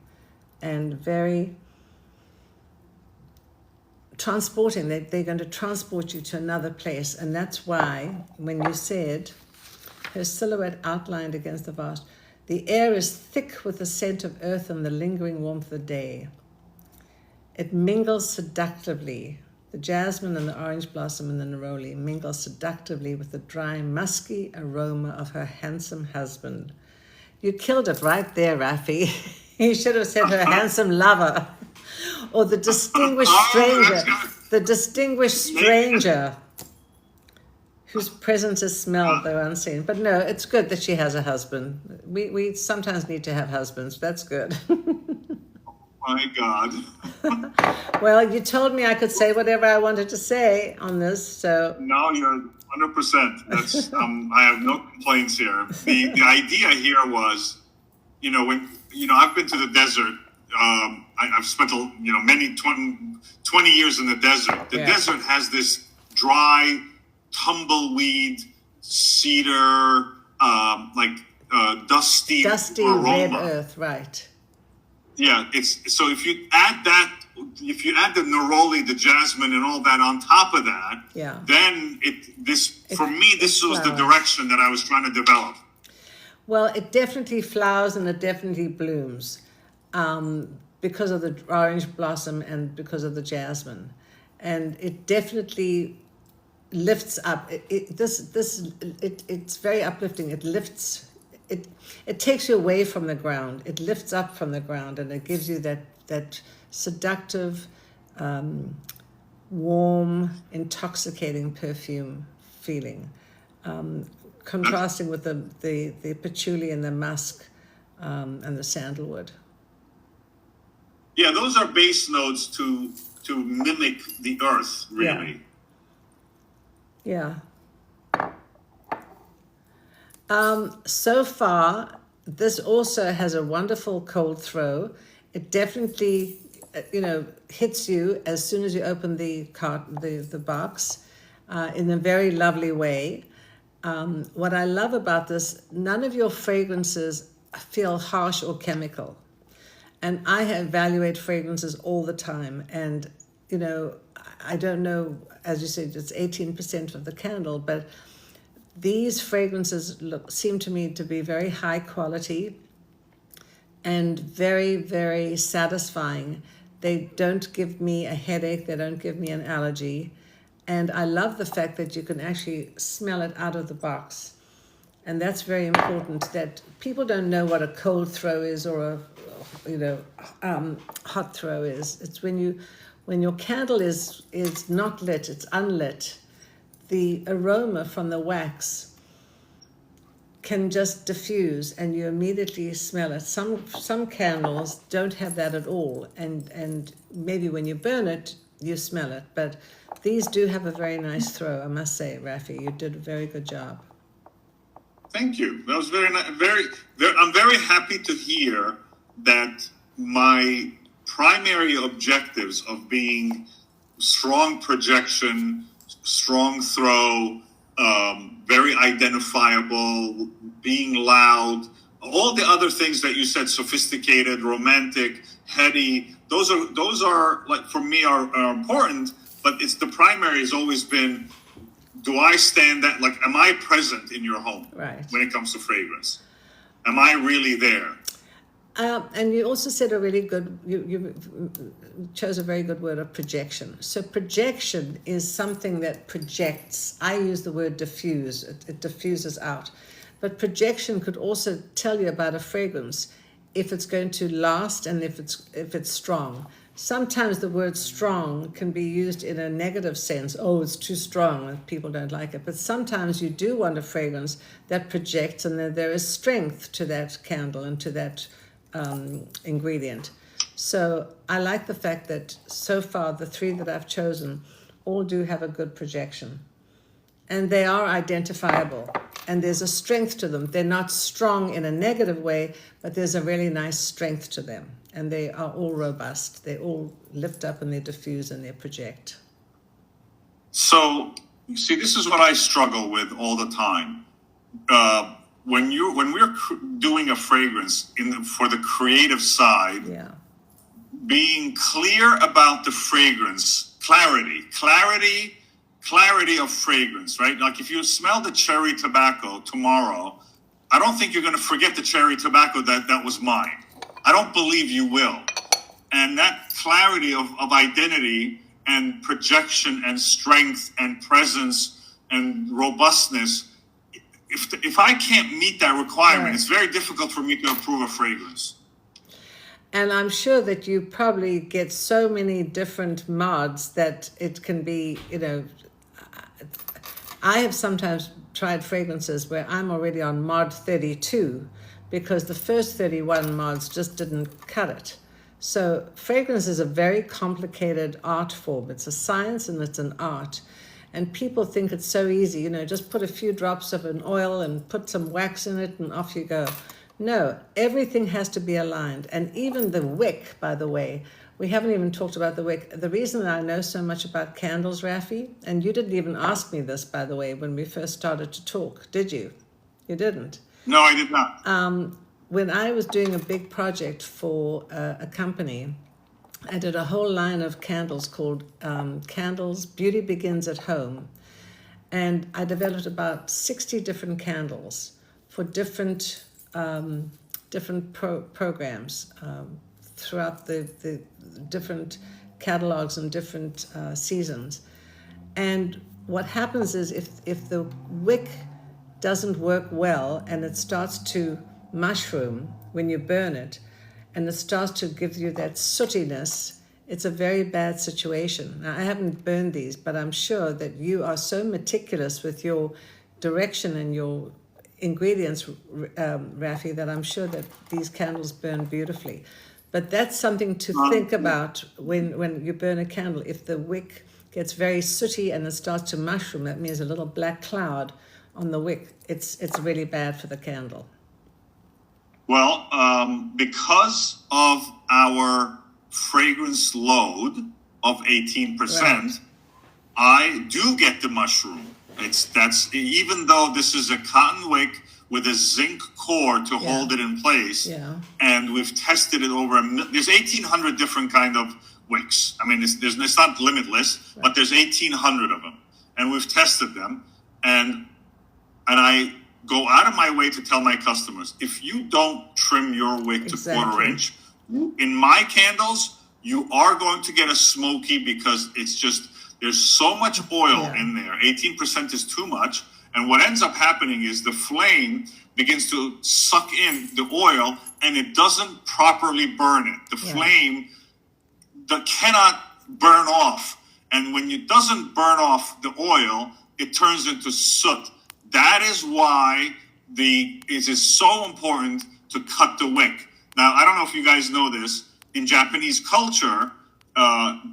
and very transporting. They're going to transport you to another place. And that's why when you said her silhouette outlined against the vast, the air is thick with the scent of earth and the lingering warmth of the day. It mingles seductively. The jasmine and the orange blossom and the neroli mingle seductively with the dry, musky aroma of her handsome husband. You killed it right there, Rafi. You should have said her handsome lover. Or the distinguished stranger. The distinguished stranger whose presence is smelled, though unseen. But no, it's good that she has a husband. We sometimes need to have husbands. That's good. My God. Well, you told me I could say whatever I wanted to say on this, so... No, you're 100%. That's I have no complaints here. The idea here was, I've been to the desert. I've spent many 20 years in the desert. The desert has this dry, tumbleweed, cedar, dusty aroma. Red earth, right? Yeah, so if you add the neroli, the jasmine, and all that on top of that, then this was the direction that I was trying to develop. Well, it definitely flowers and it definitely blooms because of the orange blossom and because of the jasmine, and it definitely lifts up. It's very uplifting. It lifts. It takes you away from the ground. It lifts up from the ground, and it gives you that seductive, warm, intoxicating perfume feeling, contrasting with the patchouli and the musk and the sandalwood. Yeah, those are base notes to mimic the earth, really. Yeah. So far, this also has a wonderful cold throw. It definitely, hits you as soon as you open the box in a very lovely way. What I love about this, none of your fragrances feel harsh or chemical. And I evaluate fragrances all the time. And, I don't know, as you said, it's 18% of the candle, but these fragrances seem to me to be very high quality and very, very satisfying. They don't give me a headache. They don't give me an allergy. And I love the fact that you can actually smell it out of the box. And that's very important, that people don't know what a cold throw is or a hot throw is. It's when your candle is not lit, it's unlit. The aroma from the wax can just diffuse and you immediately smell it. Some candles don't have that at all, and maybe when you burn it, you smell it. But these do have a very nice throw, I must say, Rafi. You did a very good job. Thank you. That was very, I'm very happy to hear that my primary objectives of being strong projection, strong throw, very identifiable, being loud, all the other things that you said, sophisticated, romantic, heady, those are like, for me, are important, but it's the primary has always been, do I stand that, like, am I present in your home when it comes to fragrance? Am I really there? And you also said a really good, you chose a very good word of projection. So projection is something that projects. I use the word diffuse. It diffuses out. But projection could also tell you about a fragrance, if it's going to last and if it's strong. Sometimes the word strong can be used in a negative sense. Oh, it's too strong and people don't like it. But sometimes you do want a fragrance that projects and that there is strength to that candle and to that ingredient. So I like the fact that so far the three that I've chosen all do have a good projection. And they are identifiable. And there's a strength to them. They're not strong in a negative way, but there's a really nice strength to them. And they are all robust. They all lift up and they diffuse and they project. So, you see, this is what I struggle with all the time. When we're doing a fragrance for the creative side, being clear about the fragrance, clarity of fragrance, right? Like if you smell the cherry tobacco tomorrow, I don't think you're going to forget the cherry tobacco that was mine. I don't believe you will. And that clarity of identity and projection and strength and presence and robustness, if I can't meet that requirement, it's very difficult for me to approve a fragrance. And I'm sure that you probably get so many different mods that it can be, I have sometimes tried fragrances where I'm already on mod 32 because the first 31 mods just didn't cut it. So fragrance is a very complicated art form. It's a science and it's an art. And people think it's so easy, just put a few drops of an oil and put some wax in it and off you go. No, everything has to be aligned. And even the wick, by the way, we haven't even talked about the wick. The reason that I know so much about candles, Rafi, and you didn't even ask me this, by the way, when we first started to talk, did you? You didn't. No, I did not. When I was doing a big project for a company, I did a whole line of candles called Candles Beauty Begins at Home. And I developed about 60 different candles for different programs throughout the different catalogs and different seasons. And what happens is if the wick doesn't work well and it starts to mushroom when you burn it, and it starts to give you that sootiness, it's a very bad situation. Now, I haven't burned these, but I'm sure that you are so meticulous with your direction and your ingredients, Rafi, that I'm sure that these candles burn beautifully. But that's something to think about when you burn a candle. If the wick gets very sooty and it starts to mushroom, that means a little black cloud on the wick. It's really bad for the candle. Well, because of our fragrance load of 18%, I do get the mushroom. That's even though this is a cotton wick with a zinc core to hold it in place, and we've tested it over. There's 1,800 different kind of wicks. I mean, it's not limitless, but there's 1,800 of them, and we've tested them, and I go out of my way to tell my customers, if you don't trim your wick to quarter inch, in my candles, you are going to get a smoky because it's just, there's so much oil in there. 18% is too much. And what ends up happening is the flame begins to suck in the oil and it doesn't properly burn it. The flame that cannot burn off. And when it doesn't burn off the oil, it turns into soot. That is why it is so important to cut the wick. Now, I don't know if you guys know this. In Japanese culture,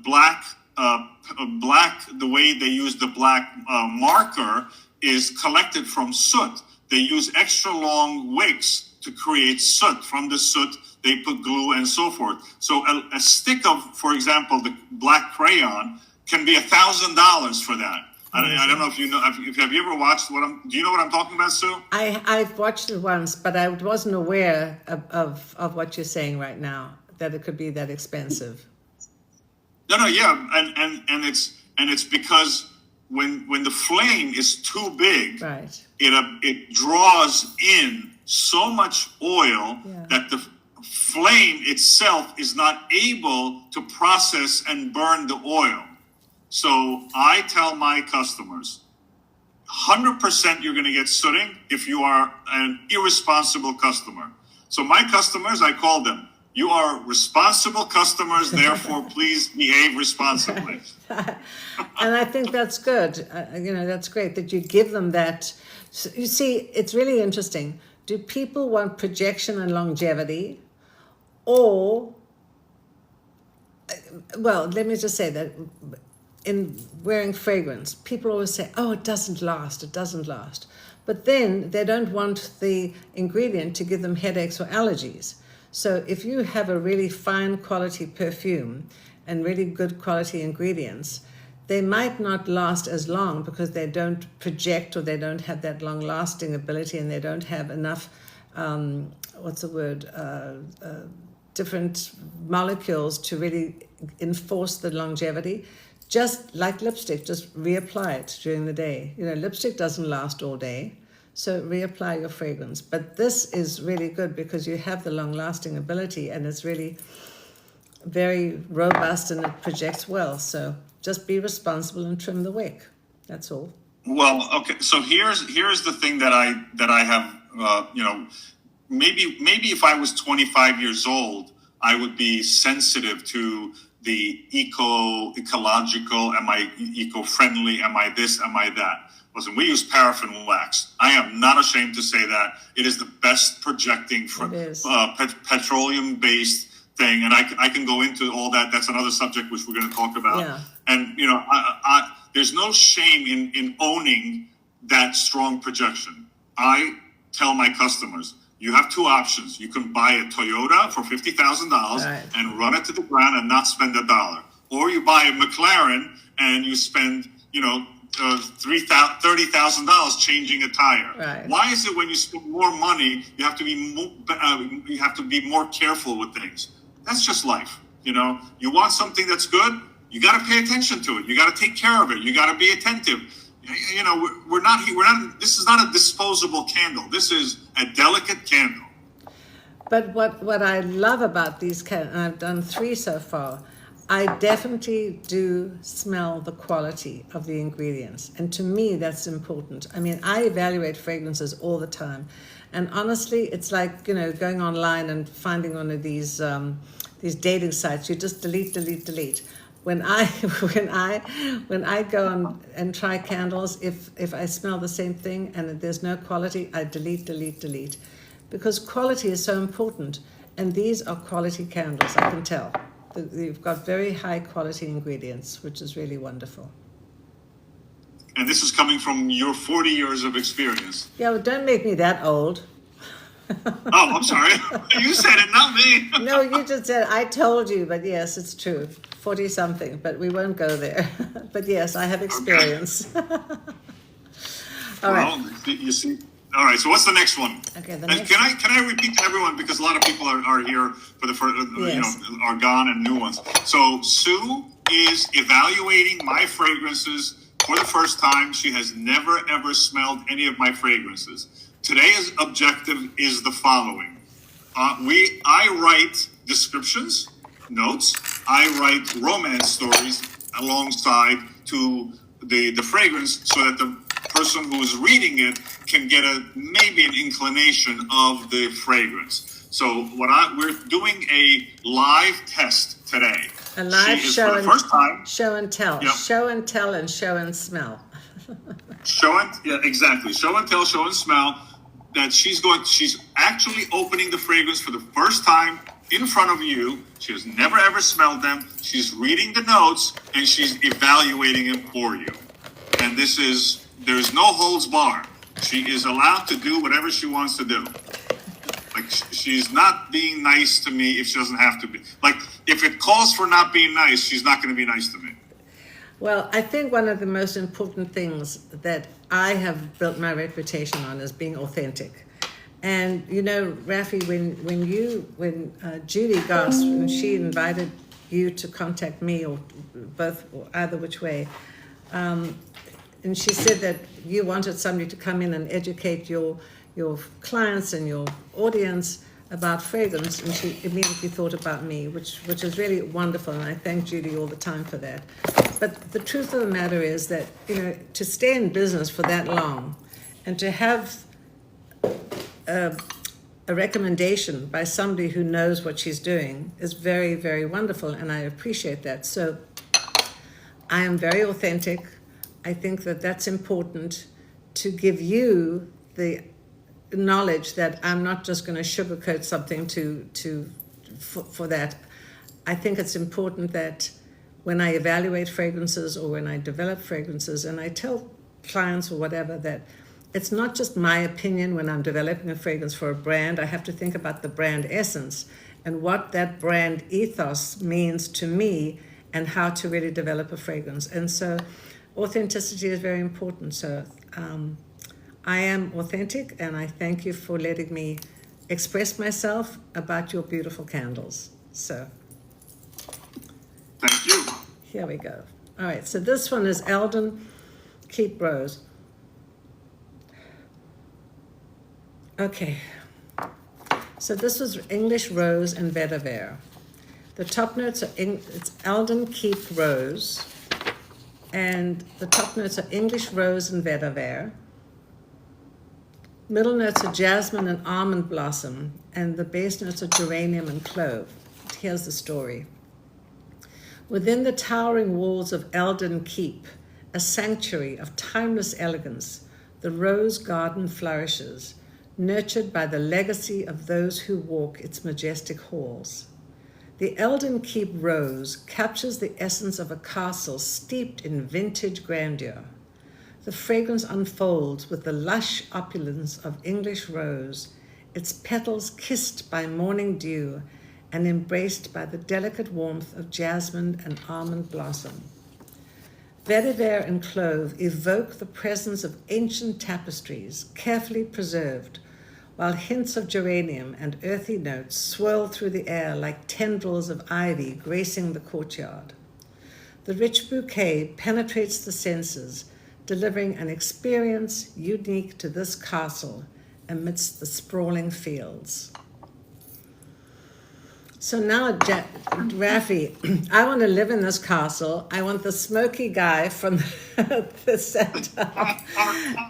black, the way they use the black marker is collected from soot. They use extra long wicks to create soot. From the soot, they put glue and so forth. So a stick of, for example, the black crayon can be $1,000 for that. I don't know if you know. Have you ever watched do you know what I'm talking about, Sue? I've watched it once, but I wasn't aware of what you're saying right now, that it could be that expensive. No, yeah, and it's because when the flame is too big, right, it draws in so much oil that the flame itself is not able to process and burn the oil. So I tell my customers, 100% you're going to get sooting if you are an irresponsible customer. So my customers, I call them, you are responsible customers, therefore please behave responsibly. And I think that's good. That's great that you give them that. So you see, it's really interesting. Do people want projection and longevity, or, well, let me just say that in wearing fragrance, people always say, oh, it doesn't last. But then they don't want the ingredient to give them headaches or allergies. So if you have a really fine quality perfume and really good quality ingredients, they might not last as long because they don't project, or they don't have that long lasting ability, and they don't have enough, different molecules to really enforce the longevity. Just like lipstick, just reapply it during the day. Lipstick doesn't last all day, so reapply your fragrance. But this is really good because you have the long-lasting ability, and it's really very robust and it projects well. So just be responsible and trim the wick. That's all. Well, okay. So here's the thing that I have. Maybe if I was 25 years old, I would be sensitive to the ecological, am I eco-friendly, am I this, am I that? Listen, we use paraffin wax. I am not ashamed to say that. It is the best projecting petroleum-based thing, and I can go into all that. That's another subject which we're going to talk about. Yeah. And, there's no shame in owning that strong projection. I tell my customers, you have two options. You can buy a Toyota for $50,000 and run it to the ground and not spend $1. Or you buy a McLaren and you spend, $30,000 changing a tire. Right. Why is it when you spend more money, you have to be more careful with things? That's just life. You want something that's good, you got to pay attention to it. You got to take care of it. You got to be attentive. We're not. This is not a disposable candle. This is a delicate candle. But what I love about these candles, and I've done 3 so far, I definitely do smell the quality of the ingredients, and to me that's important. I mean, I evaluate fragrances all the time, and honestly, it's like going online and finding one of these dating sites. You just delete. When I go on and try candles, if I smell the same thing and there's no quality, I delete, because quality is so important. And these are quality candles, I can tell. You've got very high quality ingredients, which is really wonderful. And this is coming from your 40 years of experience. Yeah, well, don't make me that old. Oh, I'm sorry. You said it, not me. No, you just said, I told you, but yes, it's true. 40 something, but we won't go there. But yes, I have experience. Okay. All right. You see. All right. So what's the next one? Okay. Can I repeat to everyone, because a lot of people are here for the first, Yes. are gone and new ones. So Sue is evaluating my fragrances for the first time. She has never ever smelled any of my fragrances. Today's objective is the following. I write descriptions, notes. I write romance stories alongside to the fragrance, so that the person who is reading it can get maybe an inclination of the fragrance. So we're doing a live test today. A live show for the first time. Show and tell. Yep. Show and tell and show and smell. Exactly. Show and tell, show and smell. that she's actually opening the fragrance for the first time in front of you. She has never ever smelled them. She's reading the notes and she's evaluating it for you. And there's no holds bar. She is allowed to do whatever she wants to do. Like, she's not being nice to me if she doesn't have to be. Like, if it calls for not being nice, she's not going to be nice to me. Well, I think one of the most important things that I have built my reputation on is being authentic. And you know, Rafi, when Judy Goss, when she invited you to contact me, or both, or either which way, and she said that you wanted somebody to come in and educate your clients and your audience about fragrance, and she immediately thought about me, which is really wonderful, and I thank Judy all the time for that. But the truth of the matter is that, you know, to stay in business for that long and to have a recommendation by somebody who knows what she's doing is very, very wonderful, and I appreciate that. So I am very authentic. I think that that's important, to give you the knowledge that I'm not just going to sugarcoat something for that. I think it's important that when I evaluate fragrances or when I develop fragrances, and I tell clients or whatever that it's not just my opinion when I'm developing a fragrance for a brand. I have to think about the brand essence and what that brand ethos means to me and how to really develop a fragrance. And so authenticity is very important. So I am authentic, and I thank you for letting me express myself about your beautiful candles. So Thank you. here we go. All right, so this one is Eldon Keep Rose. Okay, so this was English Rose and Vetiver. The top notes are, it's Eldon Keep Rose, and the top notes are English Rose and Vetiver. Middle notes are jasmine and almond blossom, and the base notes are geranium and clove. Here's the story. Within the towering walls of Eldon Keep, a sanctuary of timeless elegance, the rose garden flourishes, nurtured by the legacy of those who walk its majestic halls. The Eldon Keep Rose captures the essence of a castle steeped in vintage grandeur. The fragrance unfolds with the lush opulence of English rose, its petals kissed by morning dew and embraced by the delicate warmth of jasmine and almond blossom. Vetiver and clove evoke the presence of ancient tapestries, carefully preserved, while hints of geranium and earthy notes swirl through the air like tendrils of ivy gracing the courtyard. The rich bouquet penetrates the senses, delivering an experience unique to this castle amidst the sprawling fields. So now, Rafi, I want to live in this castle. I want the smoky guy from the center,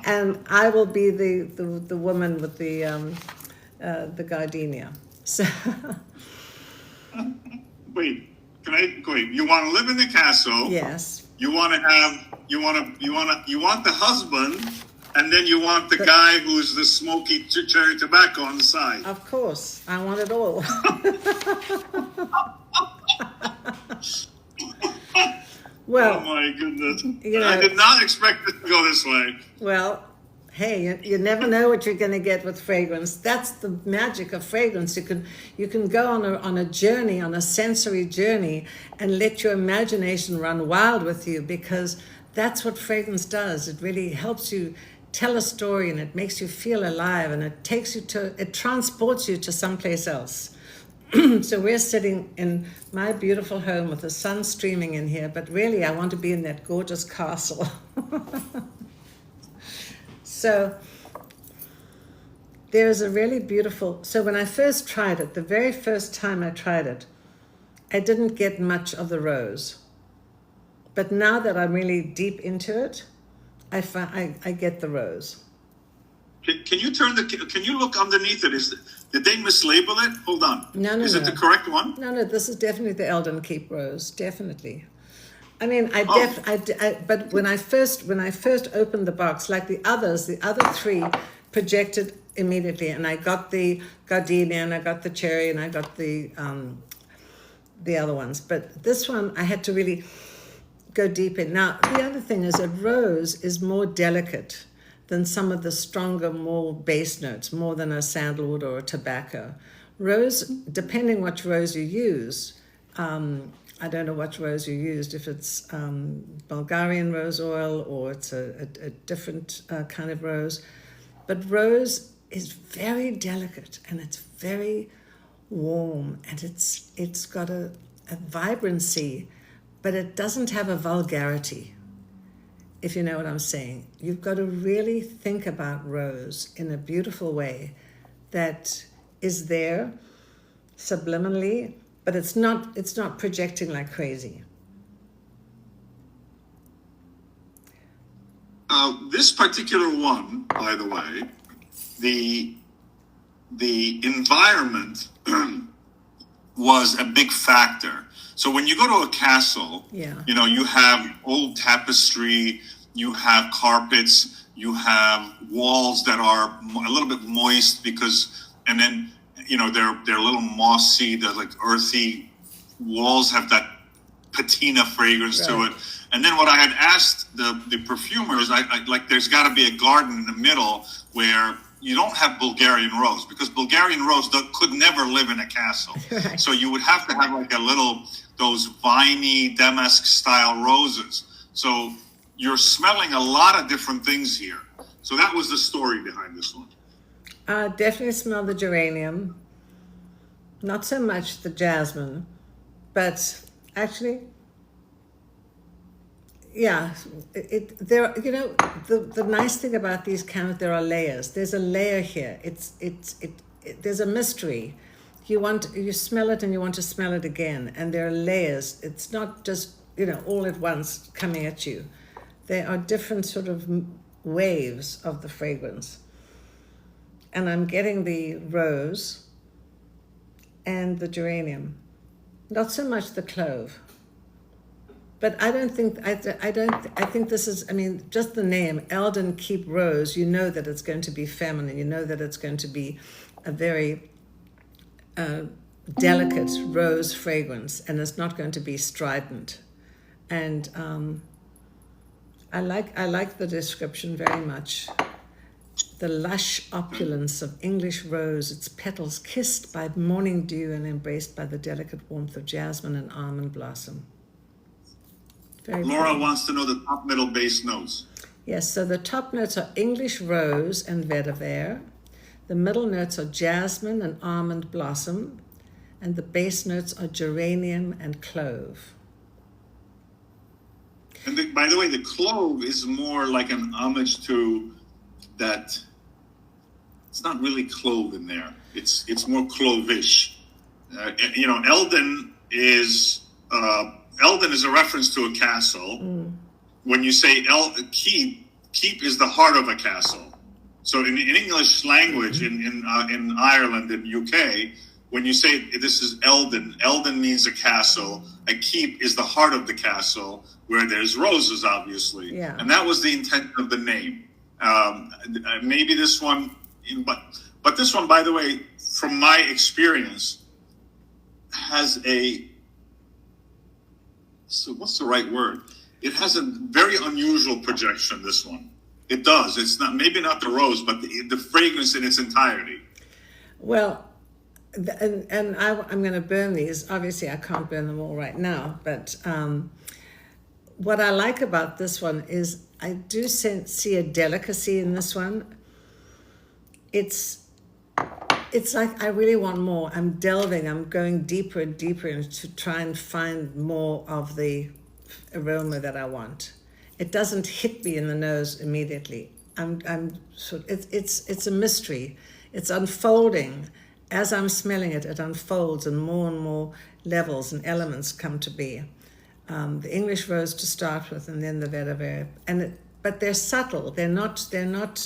and I will be the woman with the gardenia. So, Wait, you want to live in the castle? yes. You want the husband, and then you want the guy who's the smoky cherry tobacco on the side. Of course, I want it all. Well, oh my goodness! You know, I did not expect it to go this way. Well, hey, you never know what you're going to get with fragrance. That's the magic of fragrance. You can go on a journey, on a sensory journey, and let your imagination run wild with you, because that's what fragrance does. It really helps you tell a story, and it makes you feel alive, and it transports you to someplace else. So we're sitting in my beautiful home with the sun streaming in here, but really I want to be in that gorgeous castle. So there's a really beautiful, so when I first tried it, the very first time I tried it, I didn't get much of the rose. But now that I'm really deep into it, I get the rose. Can you look underneath it? Did they mislabel it? Hold on. No. Is it the correct one? No, this is definitely the Eldon Keep Rose, definitely. I mean, but when I first opened the box, like the other three projected immediately, and I got the gardenia, and I got the cherry, and I got the other ones. But this one, I had to really go deep in. Now, the other thing is that rose is more delicate than some of the stronger, more base notes, more than a sandalwood or a tobacco. Rose, depending which rose you use, I don't know what rose you used, if it's Bulgarian rose oil or it's a different kind of rose. But rose is very delicate and it's very warm and it's got a vibrancy, but it doesn't have a vulgarity, if you know what I'm saying. You've got to really think about rose in a beautiful way that is there subliminally, but it's not projecting like crazy. This particular one, by the way, the environment was a big factor. So when you go to a castle, you know, you have old tapestry, you have carpets, you have walls that are a little bit moist because, and then, you know, they're a little mossy, they're like earthy. Walls have that patina fragrance to it. And then what I had asked the perfumers, I like, there's got to be a garden in the middle where you don't have Bulgarian rose, because Bulgarian rose could never live in a castle. Right. So you would have to have like a little, those viney damask style roses. So you're smelling a lot of different things here. So that was the story behind this one. Definitely smell the geranium. Not so much the jasmine, but actually, yeah, there. You know, the nice thing about these there are layers. There's a layer here. There's a mystery. You smell it and you want to smell it again, and there are layers. It's not just, you know, all at once coming at you. There are different sort of waves of the fragrance. And I'm getting the rose and the geranium, not so much the clove. But I don't think, I think this is, I mean, just the name, Eldon Keep Rose, you know that it's going to be feminine. You know that it's going to be a very delicate rose fragrance, and it's not going to be strident. And I like the description very much. The lush opulence of English rose, its petals kissed by morning dew and embraced by the delicate warmth of jasmine and almond blossom. Very Laura pretty. wants to know the top, middle, base notes. Yes, so the top notes are English rose and vetiver. The middle notes are jasmine and almond blossom. And the base notes are geranium and clove. And by the way, the clove is more like an homage to that. It's not really clove in there. It's more clovish. You know, Eldon is a reference to a castle. When you say keep is the heart of a castle. So in English language, in Ireland and UK, when you say this is Eldon means a castle. A keep is the heart of the castle, where there's roses, obviously. Yeah. And that was the intent of the name. Maybe this one, but this one, by the way, from my experience, has so what's the right word? It has a very unusual projection, this one. It does. It's not, maybe not the rose, but the fragrance in its entirety. Well, and I'm going to burn these. Obviously, I can't burn them all right now, but what I like about this one is I do see a delicacy in this one. It's like I really want more. I'm delving. I'm going deeper and deeper to try and find more of the aroma that I want. It doesn't hit me in the nose immediately. It's a mystery. It's unfolding. As I'm smelling it, it unfolds and more levels and elements come to be. The English rose to start with, and then the vetiver. But they're subtle. They're not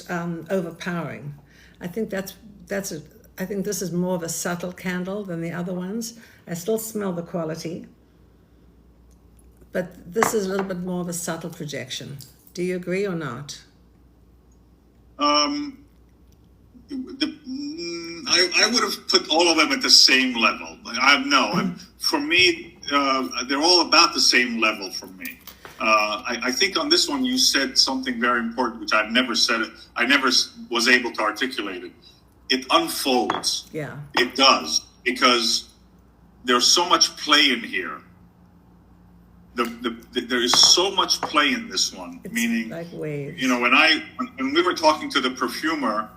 overpowering. I think I think this is more of a subtle candle than the other ones. I still smell the quality, but this is a little bit more of a subtle projection. Do you agree or not? I would have put all of them at the same level. For me, they're all about the same level for me. I think on this one you said something very important, which I've never said. I never was able to articulate it. It unfolds. Yeah. It does, because there's so much play in here. There is so much play in this one. It's meaning, like waves. When we were talking to the perfumer,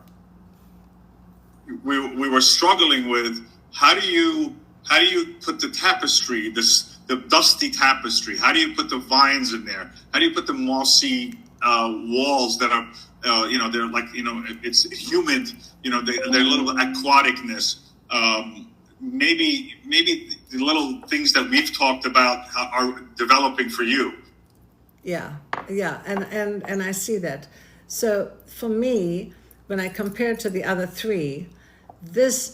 we were struggling with how do you put the tapestry, the dusty tapestry? How do you put the vines in there? How do you put the mossy walls that are they're like it's humid. They're a little aquaticness. Maybe the little things that we've talked about are developing for you. Yeah, and I see that. So for me, when I compare it to the other three,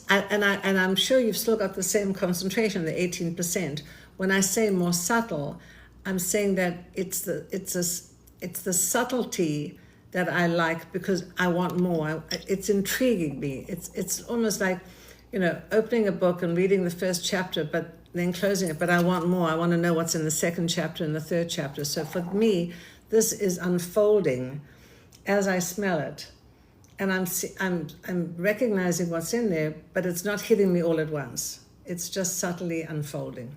I'm sure you've still got the same concentration, the 18%. When I say more subtle, I'm saying that it's the subtlety that I like, because I want more. It's intriguing me. It's almost like, opening a book and reading the first chapter, but then closing it. But I want more. I want to know what's in the second chapter and the third chapter. So for me, this is unfolding as I smell it, and I'm recognizing what's in there, but it's not hitting me all at once. It's just subtly unfolding,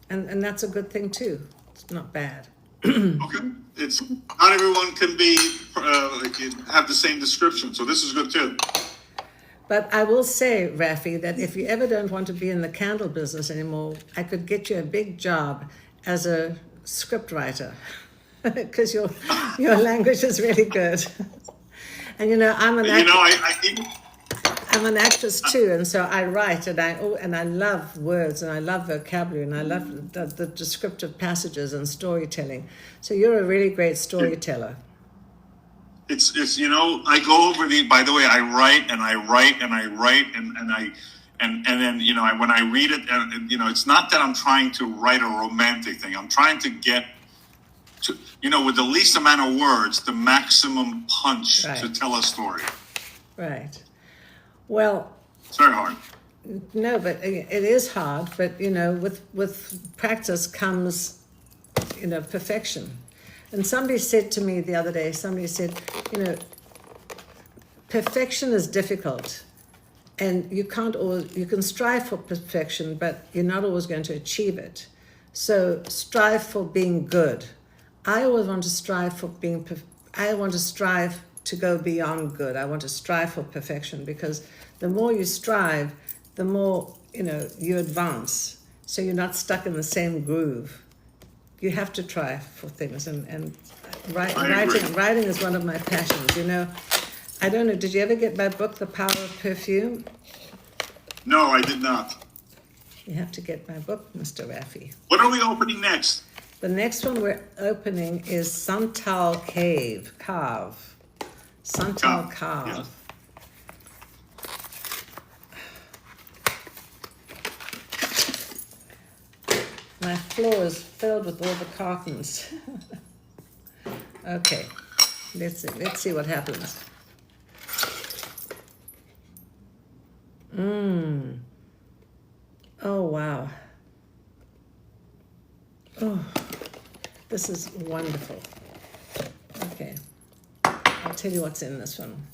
and that's a good thing too. It's not bad. Okay, it's not everyone can be have the same description, so this is good too. But I will say, Rafi, that if you ever don't want to be in the candle business anymore, I could get you a big job as a script writer, because your language is really good. And I'm an actor. I'm an actress too, and so I write, and I love words, and I love vocabulary, and I love the descriptive passages and storytelling. So you're a really great storyteller. It's I go over by the way, I write and I write and I write and then when I read it, and it's not that I'm trying to write a romantic thing. I'm trying to get to with the least amount of words, the maximum punch to tell a story. Right. Well, it's very hard. No, but it is hard. But with practice comes perfection. And somebody said to me the other day, perfection is difficult, and you can strive for perfection, but you're not always going to achieve it. So strive for being good. I always want to strive for I want to strive to go beyond good. I want to strive for perfection, because the more you strive, the more, you advance. So you're not stuck in the same groove. You have to try for things, and writing is one of my passions. I don't know. Did you ever get my book, The Power of Perfume? No, I did not. You have to get my book, Mr. Rafi. What are we opening next? The next one we're opening is Santal Cave. Santal Cave. Yeah. My floor is filled with all the cartons. Okay, let's see what happens. Oh, wow. Oh, this is wonderful. Okay, I'll tell you what's in this one.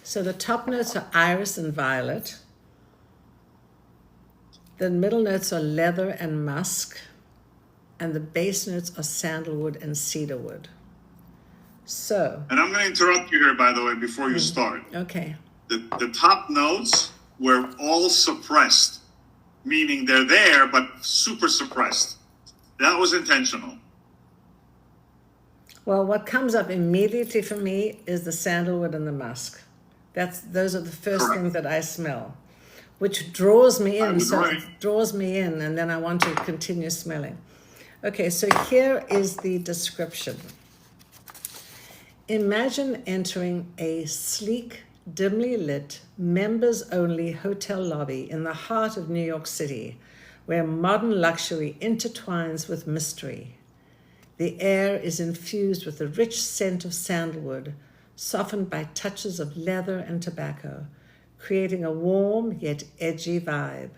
So the top notes are iris and violet. The middle notes are leather and musk, and the base notes are sandalwood and cedarwood. So. And I'm going to interrupt you here, by the way, before you start. Okay. The top notes were all suppressed, meaning they're there, but super suppressed. That was intentional. Well, what comes up immediately for me is the sandalwood and the musk. Those are the first things that I smell, which draws me in. So it draws me in, and then I want to continue smelling. Okay, so here is the description. Imagine entering a sleek, dimly lit, members-only hotel lobby in the heart of New York City, where modern luxury intertwines with mystery. The air is infused with the rich scent of sandalwood, softened by touches of leather and tobacco, creating a warm yet edgy vibe.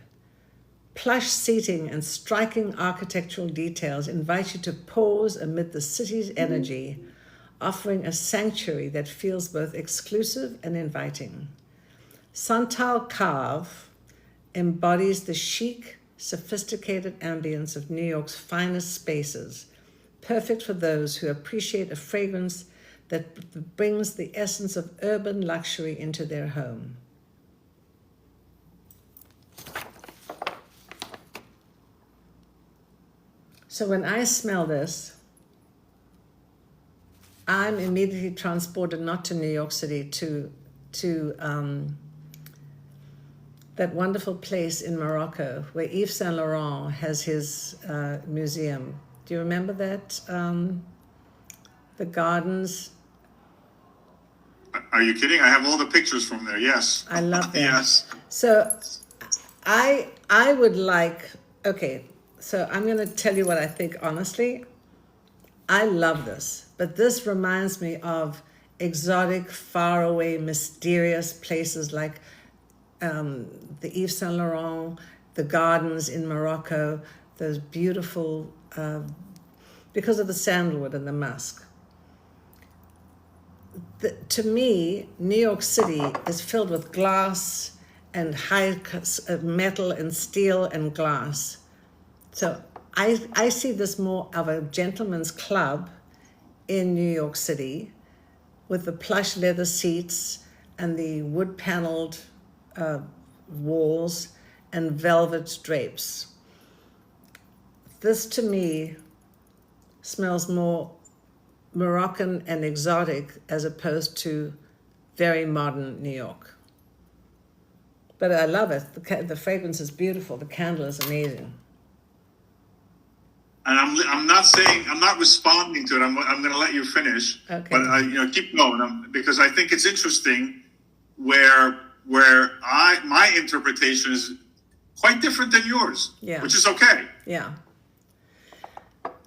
Plush seating and striking architectural details invite you to pause amid the city's energy, offering a sanctuary that feels both exclusive and inviting. Santal Carve embodies the chic, sophisticated ambience of New York's finest spaces, perfect for those who appreciate a fragrance that brings the essence of urban luxury into their home. So when I smell this, I'm immediately transported not to New York City, to that wonderful place in Morocco where Yves Saint Laurent has his museum. Do you remember that? The gardens. Are you kidding? I have all the pictures from there. Yes. I love that. Yes. So I would like, okay, so I'm going to tell you what I think honestly. I love this, but this reminds me of exotic, faraway, mysterious places like the Yves Saint Laurent, the gardens in Morocco, those beautiful, because of the sandalwood and the musk. To me, New York City is filled with glass and high metal and steel and glass. So I see this more of a gentleman's club in New York City with the plush leather seats and the wood-paneled walls and velvet drapes. This to me smells more Moroccan and exotic as opposed to very modern New York. But I love it. The fragrance is beautiful. The candle is amazing. And I'm not responding to it. I'm going to let you finish. Okay. But keep going because I think it's interesting where my interpretation is quite different than yours. Yeah. Which is okay. Yeah.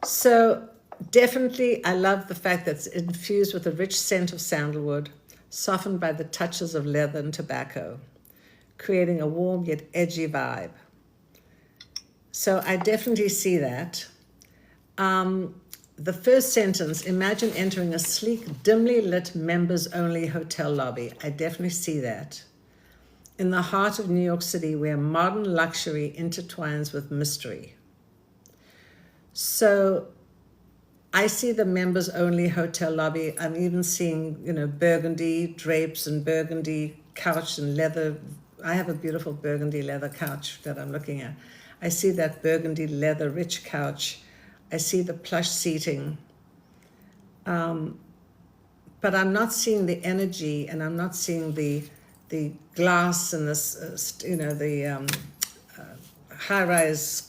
So definitely, I love the fact that it's infused with a rich scent of sandalwood, softened by the touches of leather and tobacco, creating a warm yet edgy vibe. So I definitely see that. The first sentence, imagine entering a sleek, dimly lit members-only hotel lobby. I definitely see that. In the heart of New York City, where modern luxury intertwines with mystery. So I see the members-only hotel lobby. I'm even seeing, burgundy drapes and burgundy couch and leather. I have a beautiful burgundy leather couch that I'm looking at. I see that burgundy leather rich couch. I see the plush seating. But I'm not seeing the energy, and I'm not seeing the glass and the high-rise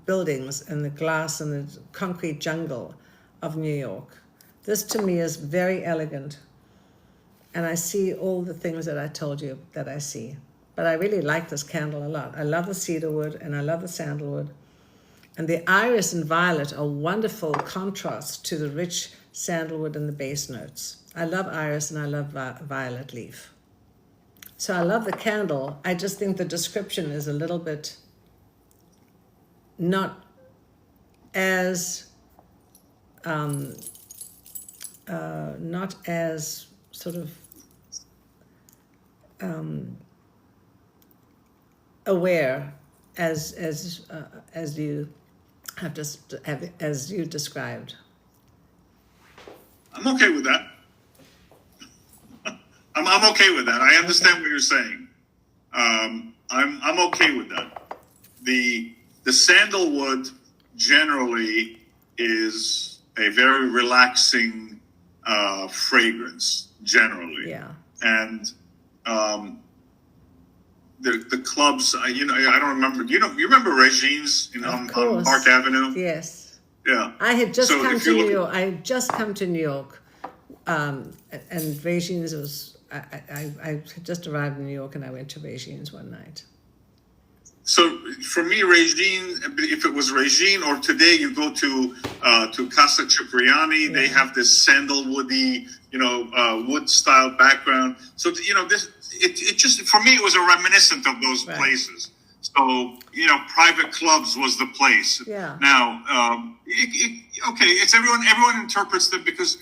buildings and the glass and the concrete jungle of New York. This to me is very elegant, and I see all the things that I told you that I see. But I really like this candle a lot. I love the cedarwood and I love the sandalwood. And the iris and violet are wonderful contrasts to the rich sandalwood and the base notes. I love iris and I love violet leaf. So I love the candle. I just think the description is a little bit not as sort of aware as you have just as you described. I'm okay with that. I'm okay with that. I understand what you're saying. I'm okay with that. The sandalwood generally is a very relaxing fragrance generally. Yeah. And the clubs, I don't remember. You remember Regine's on Park Avenue? Yes. Yeah. I had just come to New York. I had just come to New York, and Regine's was. I had just arrived in New York, and I went to Regine's one night. So for me, Regine, if it was Regine, or today you go to Casa Cipriani, they have this sandalwoody, wood style background. So this it just for me it was a reminiscent of those places. So private clubs was the place. Yeah. Now, okay, it's everyone interprets them because.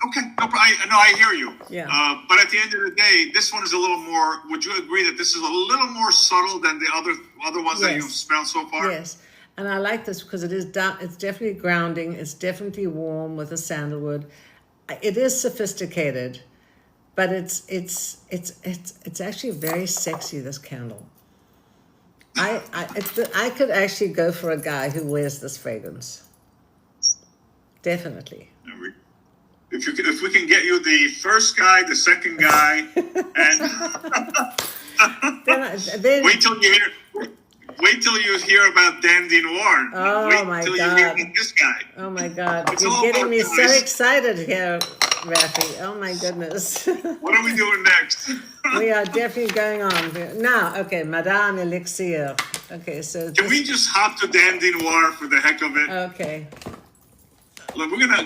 Okay, I hear you. Yeah. But at the end of the day, this one is a little more. Would you agree that this is a little more subtle than the other ones that you've smelled so far? Yes, and I like this because it's definitely grounding. It's definitely warm with the sandalwood. It is sophisticated, but it's actually very sexy. This candle. I could actually go for a guy who wears this fragrance. Definitely. If we can get you the first guy, the second guy, and then wait till you hear about Dandy Noir. Oh my till God. you hear about this guy. Oh my God! It's You're all getting about me guys. so excited here, Rafi. Oh my goodness! What are we doing next? We are definitely going on now. Okay, Madame Elixir. Okay, so Can we just hop to Dandy Noir for the heck of it? Okay. Look, we're gonna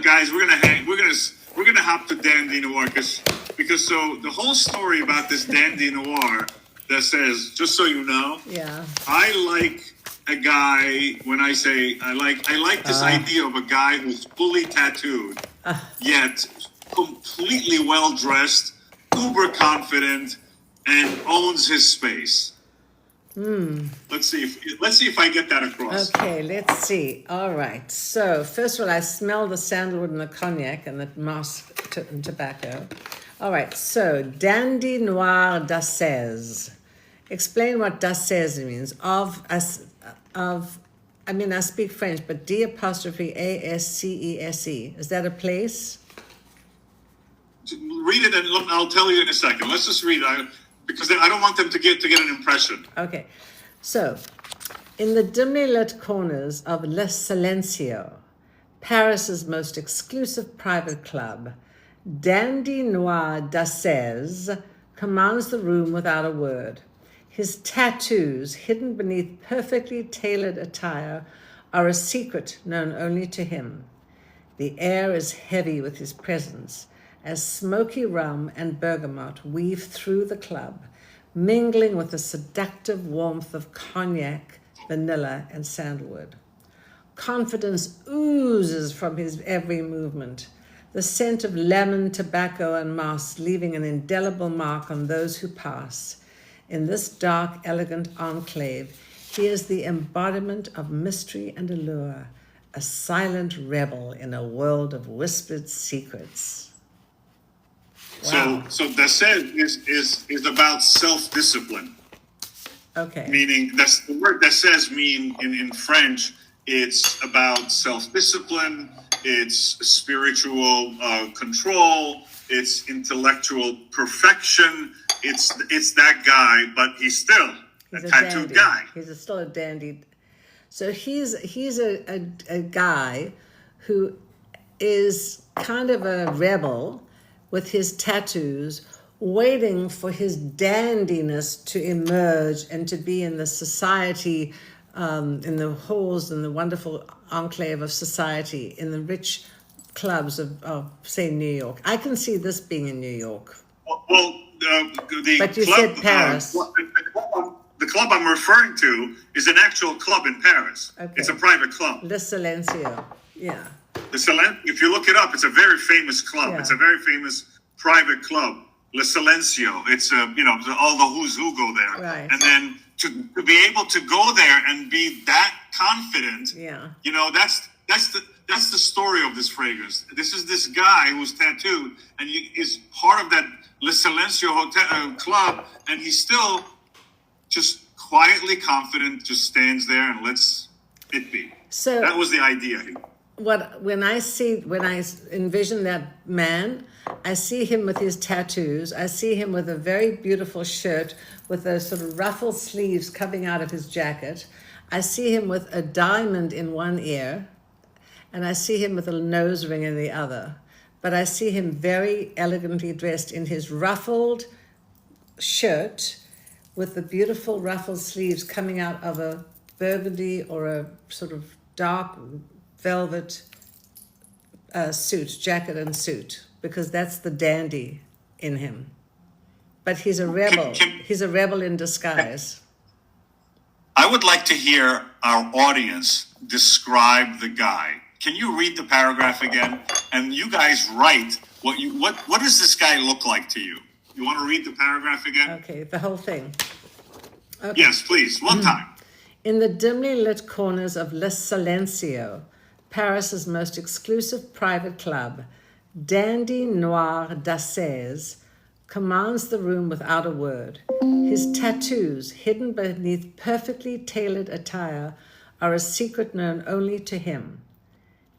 hop to Dandy Noir because so the whole story about this Dandy Noir that says, just so you know, Yeah. I like a guy when I say I like this idea of a guy who's fully tattooed, yet completely well dressed, uber confident, and owns his space. Let's see if I get that across. Okay, let's see. All right. So first of all, I smell the sandalwood and the cognac and the musk and tobacco. All right. So Dandy Noir d'Assez. Explain what d'Assez means. I speak French, but D apostrophe A-S-C-E-S-E. Is that a place? Read it and I'll tell you in a second. Let's just read it because I don't want them to get an impression. Okay. So, in the dimly lit corners of Le Silencio, Paris's most exclusive private club, Dandy Noir d'Assez commands the room without a word. His tattoos, hidden beneath perfectly tailored attire, are a secret known only to him. The air is heavy with his presence, as smoky rum and bergamot weave through the club, mingling with the seductive warmth of cognac, vanilla, and sandalwood. Confidence oozes from his every movement, the scent of lemon, tobacco, and moss leaving an indelible mark on those who pass. In this dark, elegant enclave, he is the embodiment of mystery and allure, a silent rebel in a world of whispered secrets. Wow. So d'Assez is about self-discipline. Okay. Meaning that's the word d'Assez mean in French. It's about self-discipline. It's spiritual control. It's intellectual perfection. It's that guy, but he's still a tattooed guy. He's still a dandy. So he's a guy who is kind of a rebel with his tattoos, waiting for his dandiness to emerge and to be in the society, in the halls and the wonderful enclave of society, in the rich clubs of say, New York. I can see this being in New York. Well, But you said Paris. The club I'm referring to is an actual club in Paris. Okay. It's a private club. Le Silencio. Yeah. If you look it up, it's a very famous club. Yeah. It's a very famous private club. Le Silencio. It's all the who's who go there. Right. And then to be able to go there and be that confident. Yeah. That's the story of this fragrance. This is this guy who's tattooed and is part of that Le Silencio hotel club, and he's still just quietly confident, just stands there and lets it be. So that was the idea here. When I envision that man, I see him with his tattoos. I see him with a very beautiful shirt with those sort of ruffled sleeves coming out of his jacket. I see him with a diamond in one ear, and I see him with a nose ring in the other. But I see him very elegantly dressed in his ruffled shirt with the beautiful ruffled sleeves coming out of a burgundy or a sort of dark velvet suit, jacket and suit, because that's the dandy in him. But he's a rebel. He's a rebel in disguise. I would like to hear our audience describe the guy. Can you read the paragraph again? And you guys write what does this guy look like to you? You want to read the paragraph again? Okay, the whole thing. Okay. Yes, please. One time. In the dimly lit corners of Le Silencio, Paris's most exclusive private club, Dandy Noir d'Assez commands the room without a word. His tattoos, hidden beneath perfectly tailored attire, are a secret known only to him.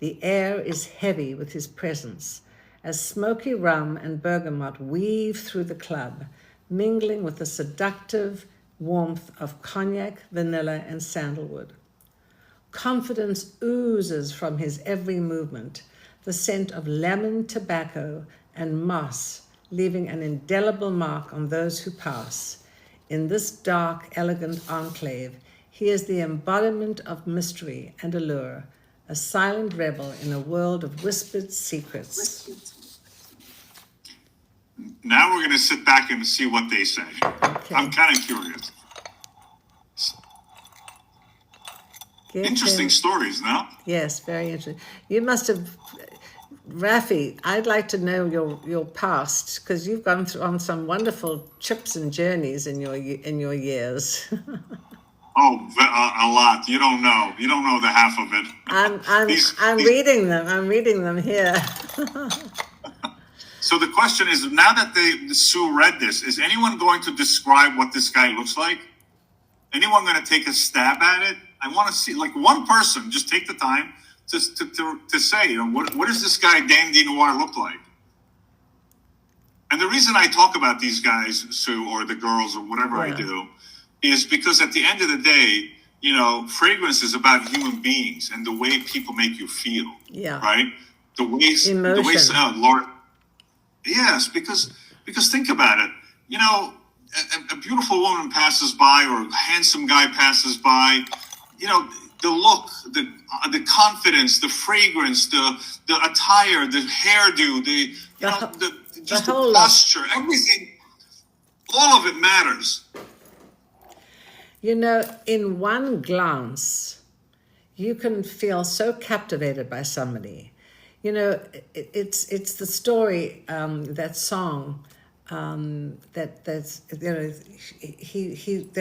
The air is heavy with his presence, as smoky rum and bergamot weave through the club, mingling with the seductive warmth of cognac, vanilla, and sandalwood. Confidence oozes from his every movement, the scent of lemon, tobacco, and moss leaving an indelible mark on those who pass. In this dark, elegant enclave, he is the embodiment of mystery and allure, a silent rebel in a world of whispered secrets. Now we're going to sit back and see what they say. Okay. I'm kind of curious. Interesting stories, no? Yes, very interesting. You must have, Rafi, I'd like to know your past, because you've gone through on some wonderful trips and journeys in your years. Oh, a lot. You don't know. You don't know the half of it. I'm reading them. I'm reading them here. So the question is, now that Sue read this, is anyone going to describe what this guy looks like? Anyone going to take a stab at it? I want to see, like, one person, just take the time to say, what does this guy, Dandy Noir, look like? And the reason I talk about these guys, Sue, or the girls, or whatever I do, is because at the end of the day, fragrance is about human beings and the way people make you feel. Yeah. Right? The way, Lord. Yes, because think about it. A beautiful woman passes by, or a handsome guy passes by. The look, the confidence, the fragrance, the attire, the hairdo, the posture, everything. All of it matters. In one glance, you can feel so captivated by somebody. It's the story, that song, they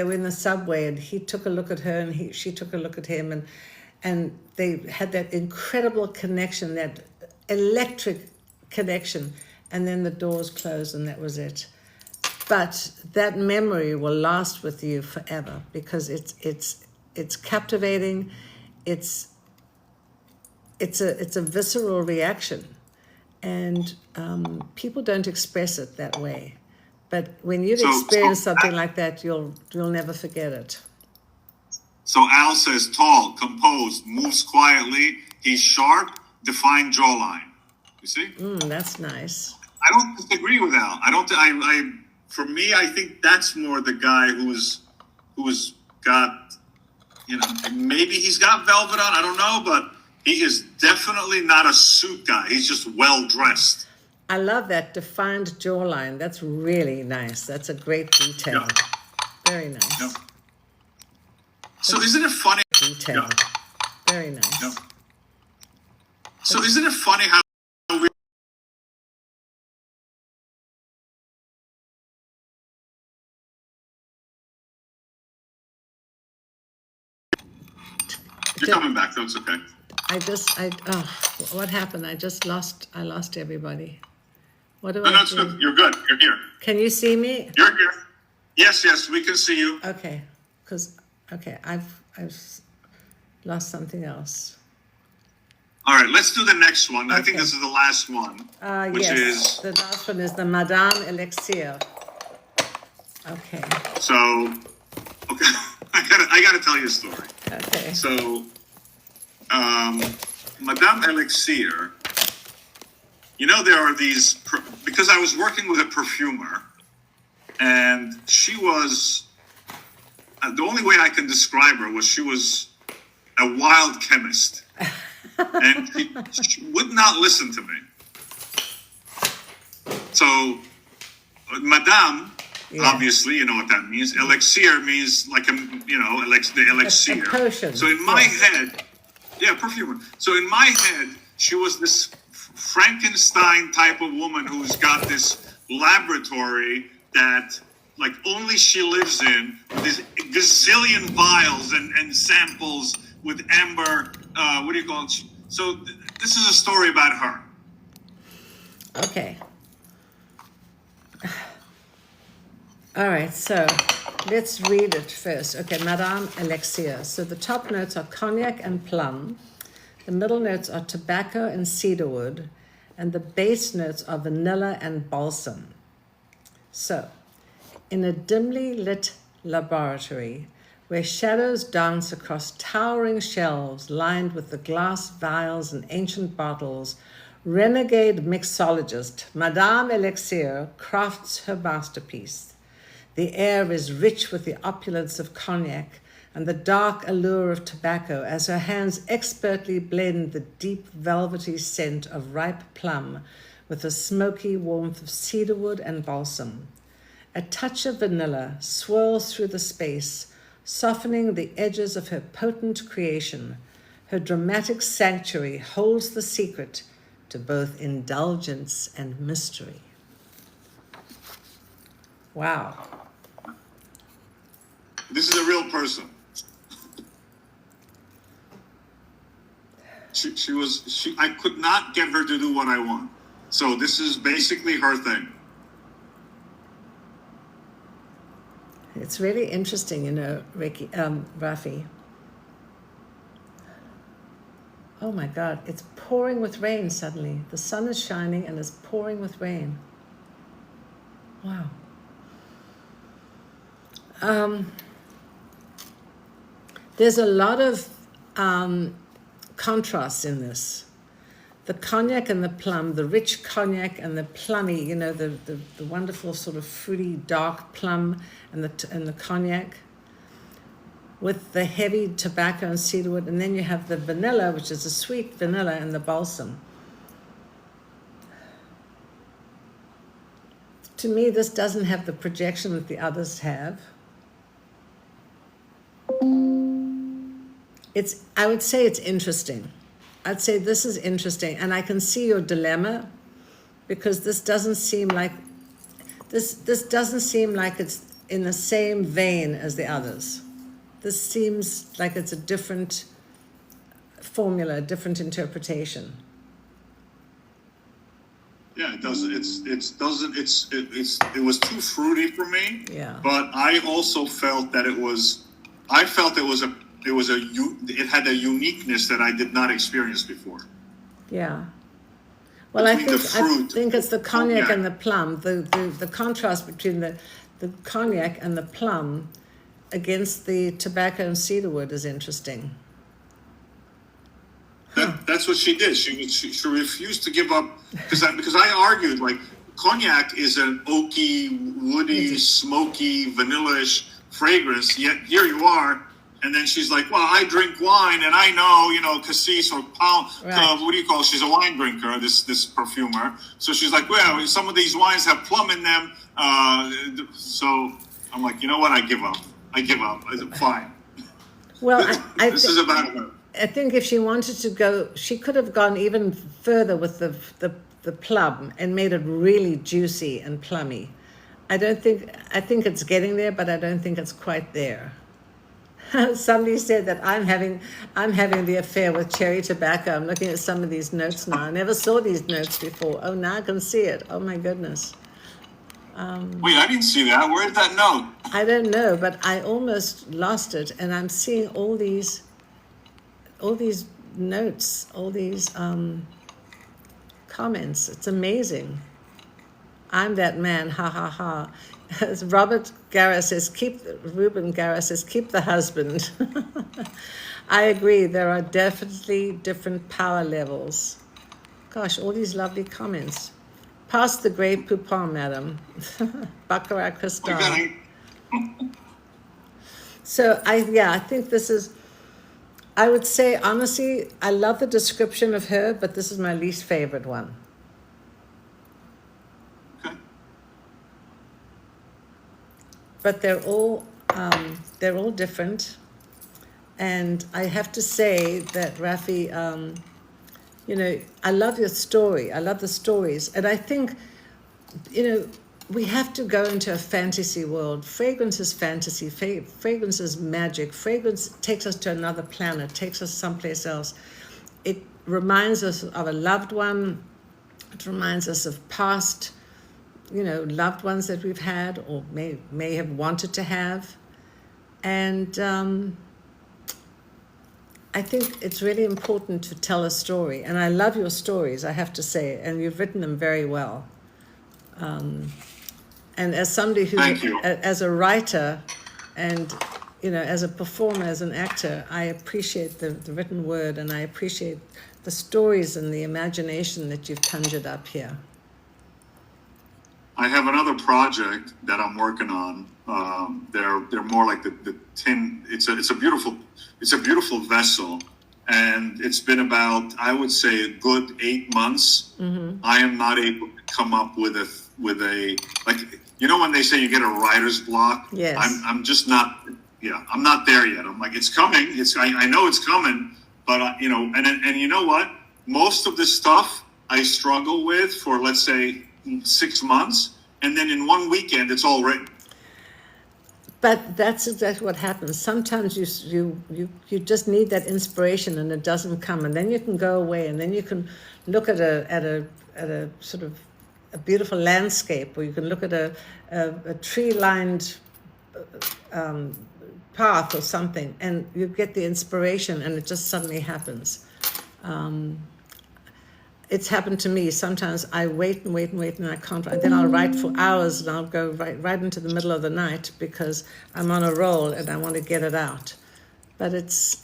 were in the subway and he took a look at her and she took a look at him, and they had that incredible connection, that electric connection, and then the doors closed and that was it. But that memory will last with you forever, because it's captivating. It's a visceral reaction, and people don't express it that way. But when you've experienced something like that, you'll never forget it. So Al says, tall, composed, moves quietly. He's sharp, defined jawline. You see? That's nice. I don't disagree with Al. For me, I think that's more the guy who's got, maybe he's got velvet on. I don't know, but he is definitely not a suit guy. He's just well dressed. I love that defined jawline. That's really nice. That's a great detail. Yeah. Very nice. Yeah. So isn't it funny? Detail. Yeah. Very nice. Yeah. So isn't it funny how You're coming back, though. It's okay. What happened? I lost everybody. What do No, it's good. You're good. You're here. Can you see me? You're here. Yes, we can see you. Okay, I've lost something else. All right, let's do the next one. Okay. I think this is the last one. Yes, the last one is the Madame Elixir. Okay. So, I gotta tell you a story. Okay. So, Madame Elixir, there are these, because I was working with a perfumer, and she was the only way I can describe her was she was a wild chemist. And she would not listen to me. So, Madame, obviously, you know what that means. Elixir means like the elixir. A potion. So in my head, perfume. So in my head, she was this Frankenstein type of woman who's got this laboratory that like only she lives in, with these gazillion vials and samples with amber, what do you call it? So this is a story about her. Okay. All right, so let's read it first. Okay, Madame Elixir. So the top notes are cognac and plum. The middle notes are tobacco and cedarwood. And the base notes are vanilla and balsam. So, in a dimly lit laboratory, where shadows dance across towering shelves lined with the glass vials and ancient bottles, renegade mixologist Madame Elixir crafts her masterpiece. The air is rich with the opulence of cognac and the dark allure of tobacco as her hands expertly blend the deep velvety scent of ripe plum with the smoky warmth of cedarwood and balsam. A touch of vanilla swirls through the space, softening the edges of her potent creation. Her dramatic sanctuary holds the secret to both indulgence and mystery. Wow. This is a real person. I could not get her to do what I want. So this is basically her thing. It's really interesting, you know, Rafi. Oh my God, it's pouring with rain suddenly. The sun is shining and it's pouring with rain. Wow. There's a lot of contrasts in this. The cognac and the plum, the rich cognac and the plummy, you know, the wonderful sort of fruity dark plum and the cognac with the heavy tobacco and cedarwood, and then you have the vanilla, which is a sweet vanilla, and the balsam. To me, this doesn't have the projection that the others have. I would say it's interesting. I'd say this is interesting, and I can see your dilemma, because this doesn't seem like it's in the same vein as the others. This seems like it's a different formula, different interpretation. Yeah, it doesn't. It was too fruity for me. Yeah. But I also felt that it was. I felt it had a uniqueness that I did not experience before. Yeah. Well, I think it's the cognac and the plum. The contrast between the cognac and the plum against the tobacco and cedarwood is interesting. That's what she did. She refused to give up because I argued like cognac is an oaky, woody, smoky, vanilla-ish fragrance. Yet here you are. And then she's like, well, I drink wine, and I know, cassis or pound. Right. What do you call it? She's a wine drinker, this perfumer. So she's like, well, some of these wines have plum in them. So I'm like, you know what? I give up. Fine. Well, this is about her. I think if she wanted to go, she could have gone even further with the plum and made it really juicy and plummy. I think it's getting there, but I don't think it's quite there. Somebody said that I'm having the affair with cherry tobacco. I'm looking at some of these notes now. I never saw these notes before. Oh, now I can see it. Oh my goodness. Wait, I didn't see that. Where's that note? I don't know, but I almost lost it, and I'm seeing all these notes, all these comments. It's amazing. I'm that man. Ha ha ha. As Ruben Garra says, keep the husband. I agree. There are definitely different power levels. Gosh, all these lovely comments. Pass the Grey Poupon, madam. Baccarat Cristal. So I think this is, I would say honestly, I love the description of her, but this is my least favorite one. Okay. But they're all different, and I have to say that Rafi, I love your story. I love the stories, and I think, we have to go into a fantasy world. Fragrance is fantasy. Fragrance is magic. Fragrance takes us to another planet, takes us someplace else. It reminds us of a loved one. It reminds us of past, loved ones that we've had or may have wanted to have. And I think it's really important to tell a story. And I love your stories, I have to say, and you've written them very well. And as somebody who, Thank you. as a writer and, as a performer, as an actor, I appreciate the written word, and I appreciate the stories and the imagination that you've conjured up here. I have another project that I'm working on. They're more like the tin. It's a beautiful vessel, and it's been about, I would say, a good 8 months. Mm-hmm. I am not able to come up with a like, when they say you get a writer's block. Yes. I'm just not. Yeah, I'm not there yet. I'm like, it's coming. I know it's coming, but and you know what? Most of this stuff I struggle with for, let's say, 6 months, and then in one weekend it's all written. But that's exactly what happens. Sometimes you just need that inspiration, and it doesn't come, and then you can go away, and then you can look at a sort of a beautiful landscape, or you can look at a tree-lined path or something, and you get the inspiration, and it just suddenly happens. It's happened to me. Sometimes I wait, and I can't write. Then I'll write for hours, and I'll go right into the middle of the night because I'm on a roll and I want to get it out. But it's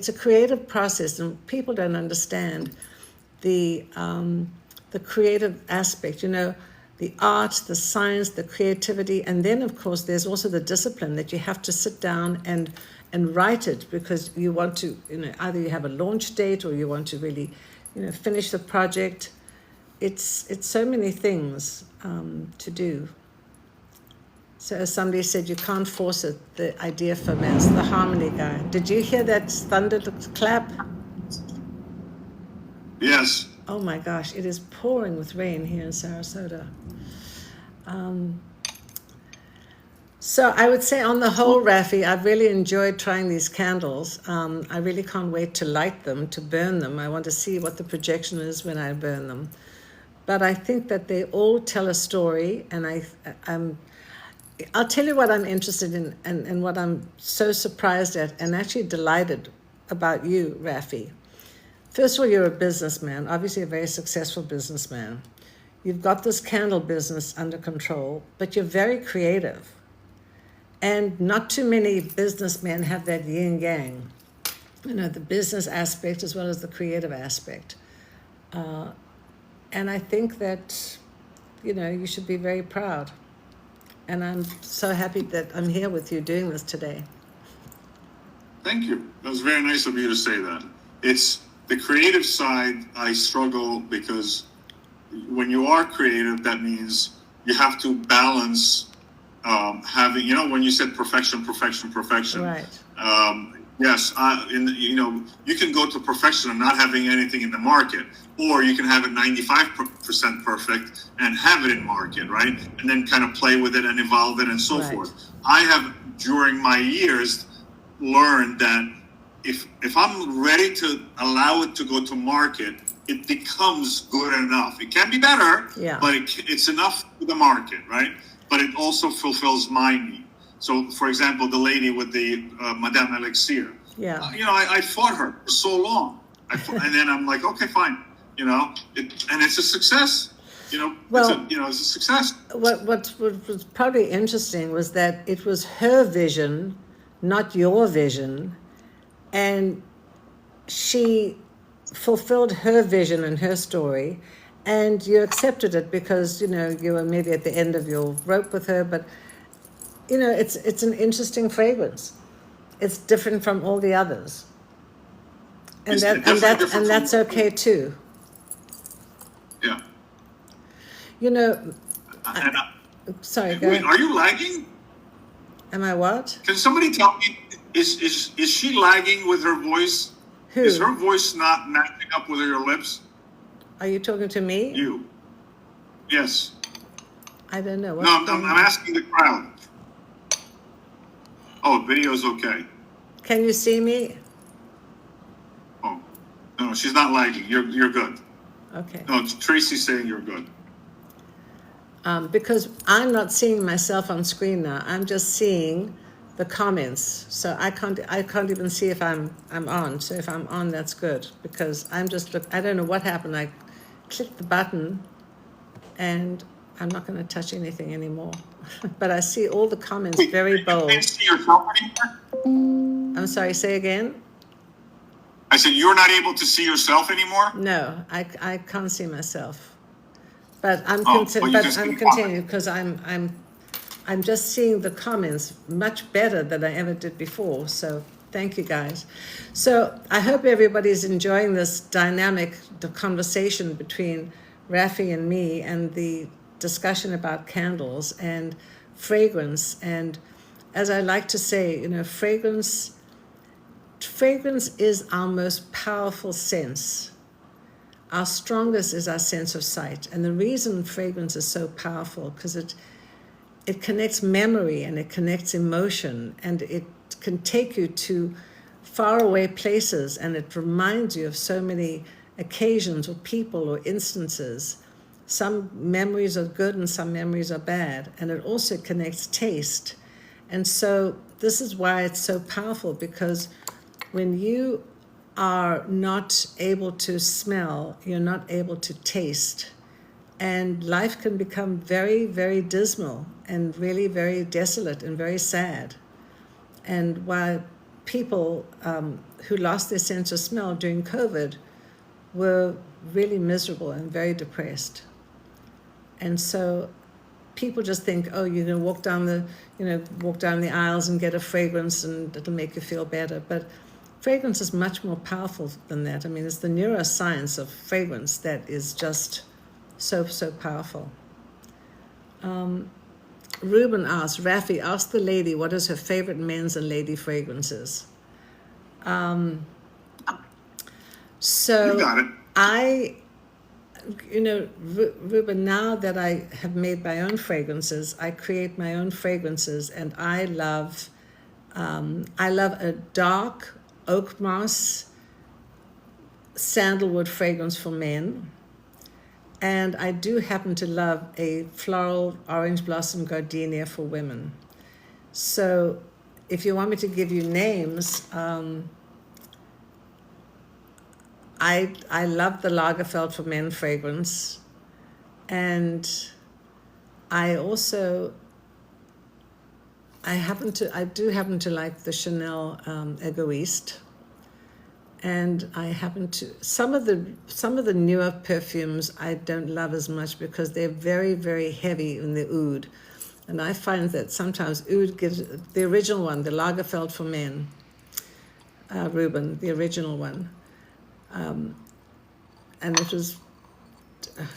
a creative process, and people don't understand the creative aspect. The art, the science, the creativity, and then of course there's also the discipline that you have to sit down and write it, because you want to, either you have a launch date or you want to really, finish the project. It's so many things to do. So as somebody said, you can't force it. The idea ferments. The harmony guy. Did you hear that thunder clap? Yes. Oh my gosh, it is pouring with rain here in Sarasota. So I would say on the whole, Rafi, I've really enjoyed trying these candles. I really can't wait to light them, to burn them. I want to see what the projection is when I burn them. But I think that they all tell a story, and I'll tell you what I'm interested in, and what I'm so surprised at and actually delighted about you, Rafi. First of all, you're a businessman, obviously a very successful businessman. You've got this candle business under control, but you're very creative. And not too many businessmen have that yin yang, the business aspect as well as the creative aspect. And I think that, you should be very proud. And I'm so happy that I'm here with you doing this today. Thank you. That was very nice of you to say that. It's the creative side. I struggle because when you are creative, that means you have to balance having, when you said perfection. Right. Yes. You can go to perfection and not having anything in the market, or you can have it 95% perfect and have it in market, right? And then kind of play with it and evolve it and so Right. forth. I have, during my years, learned that if I'm ready to allow it to go to market, it becomes good enough. It can be better, Yeah. but it's enough for the market, right? But it also fulfills my need. So, for example, the lady with the Madame Elixir. Yeah. I fought her for so long. And then I'm like, okay, fine. And it's a success. Well, it's a success. What was probably interesting was that it was her vision, not your vision, and she fulfilled her vision and her story, and you accepted it because you were maybe at the end of your rope with her, but you know, it's an interesting fragrance. It's different from all the others, and It's that definitely different and from- that's okay too. Yeah. You know, And, sorry, go wait, ahead. are you lagging? Am I what? Can somebody tell me, is she lagging with her voice? Who? Is her voice not matching up with your lips? Are you talking to me? You. Yes. I don't know. No, I'm asking the crowd. Oh, video's okay. Can you see me? Oh, no, she's not lagging. You're good. Okay. No, Tracy's saying you're good. Because I'm not seeing myself on screen now. I'm just seeing the comments. So I can't even see if I'm on. So if I'm on, that's good, because I don't know what happened. I clicked the button and I'm not going to touch anything anymore. But I see all the comments very You bold. can't see yourself anymore? I'm sorry, say again? I said you're not able to see yourself anymore? No, I can't see myself. But I'm Oh, well, you can see the continuing because I'm just seeing the comments much better than I ever did before. So thank you guys. So I hope everybody's enjoying this dynamic conversation between Rafi and me, and the discussion about candles and fragrance. And as I like to say, you know, fragrance is our most powerful sense. Our strongest is our sense of sight. And the reason fragrance is so powerful, because it connects memory and it connects emotion, and it can take you to faraway places, and it reminds you of so many occasions or people or instances. Some memories are good and some memories are bad, and it also connects taste. And so this is why it's so powerful, because when you are not able to smell, you're not able to taste, and life can become very, very dismal and really very desolate and very sad. And while people who lost their sense of smell during COVID were really miserable and very depressed. And so people just think, oh, you're going to walk down the aisles and get a fragrance and it'll make you feel better. But fragrance is much more powerful than that. I mean, it's the neuroscience of fragrance that is just so, so powerful. Ruben asked, Rafi, ask the lady what is her favorite men's and lady fragrances. So You got it. Ruben, now that I have made my own fragrances, I create my own fragrances, and I love a dark oak moss sandalwood fragrance for men. And I do happen to love a floral orange blossom gardenia for women. So if you want me to give you names, I love the Lagerfeld for Men fragrance. And I do happen to like the Chanel Egoiste. And I happen to some of the newer perfumes I don't love as much, because they're very, very heavy in the oud, and I find that sometimes oud gives the original one, the Lagerfeld for Men, Ruben, the original one, and it was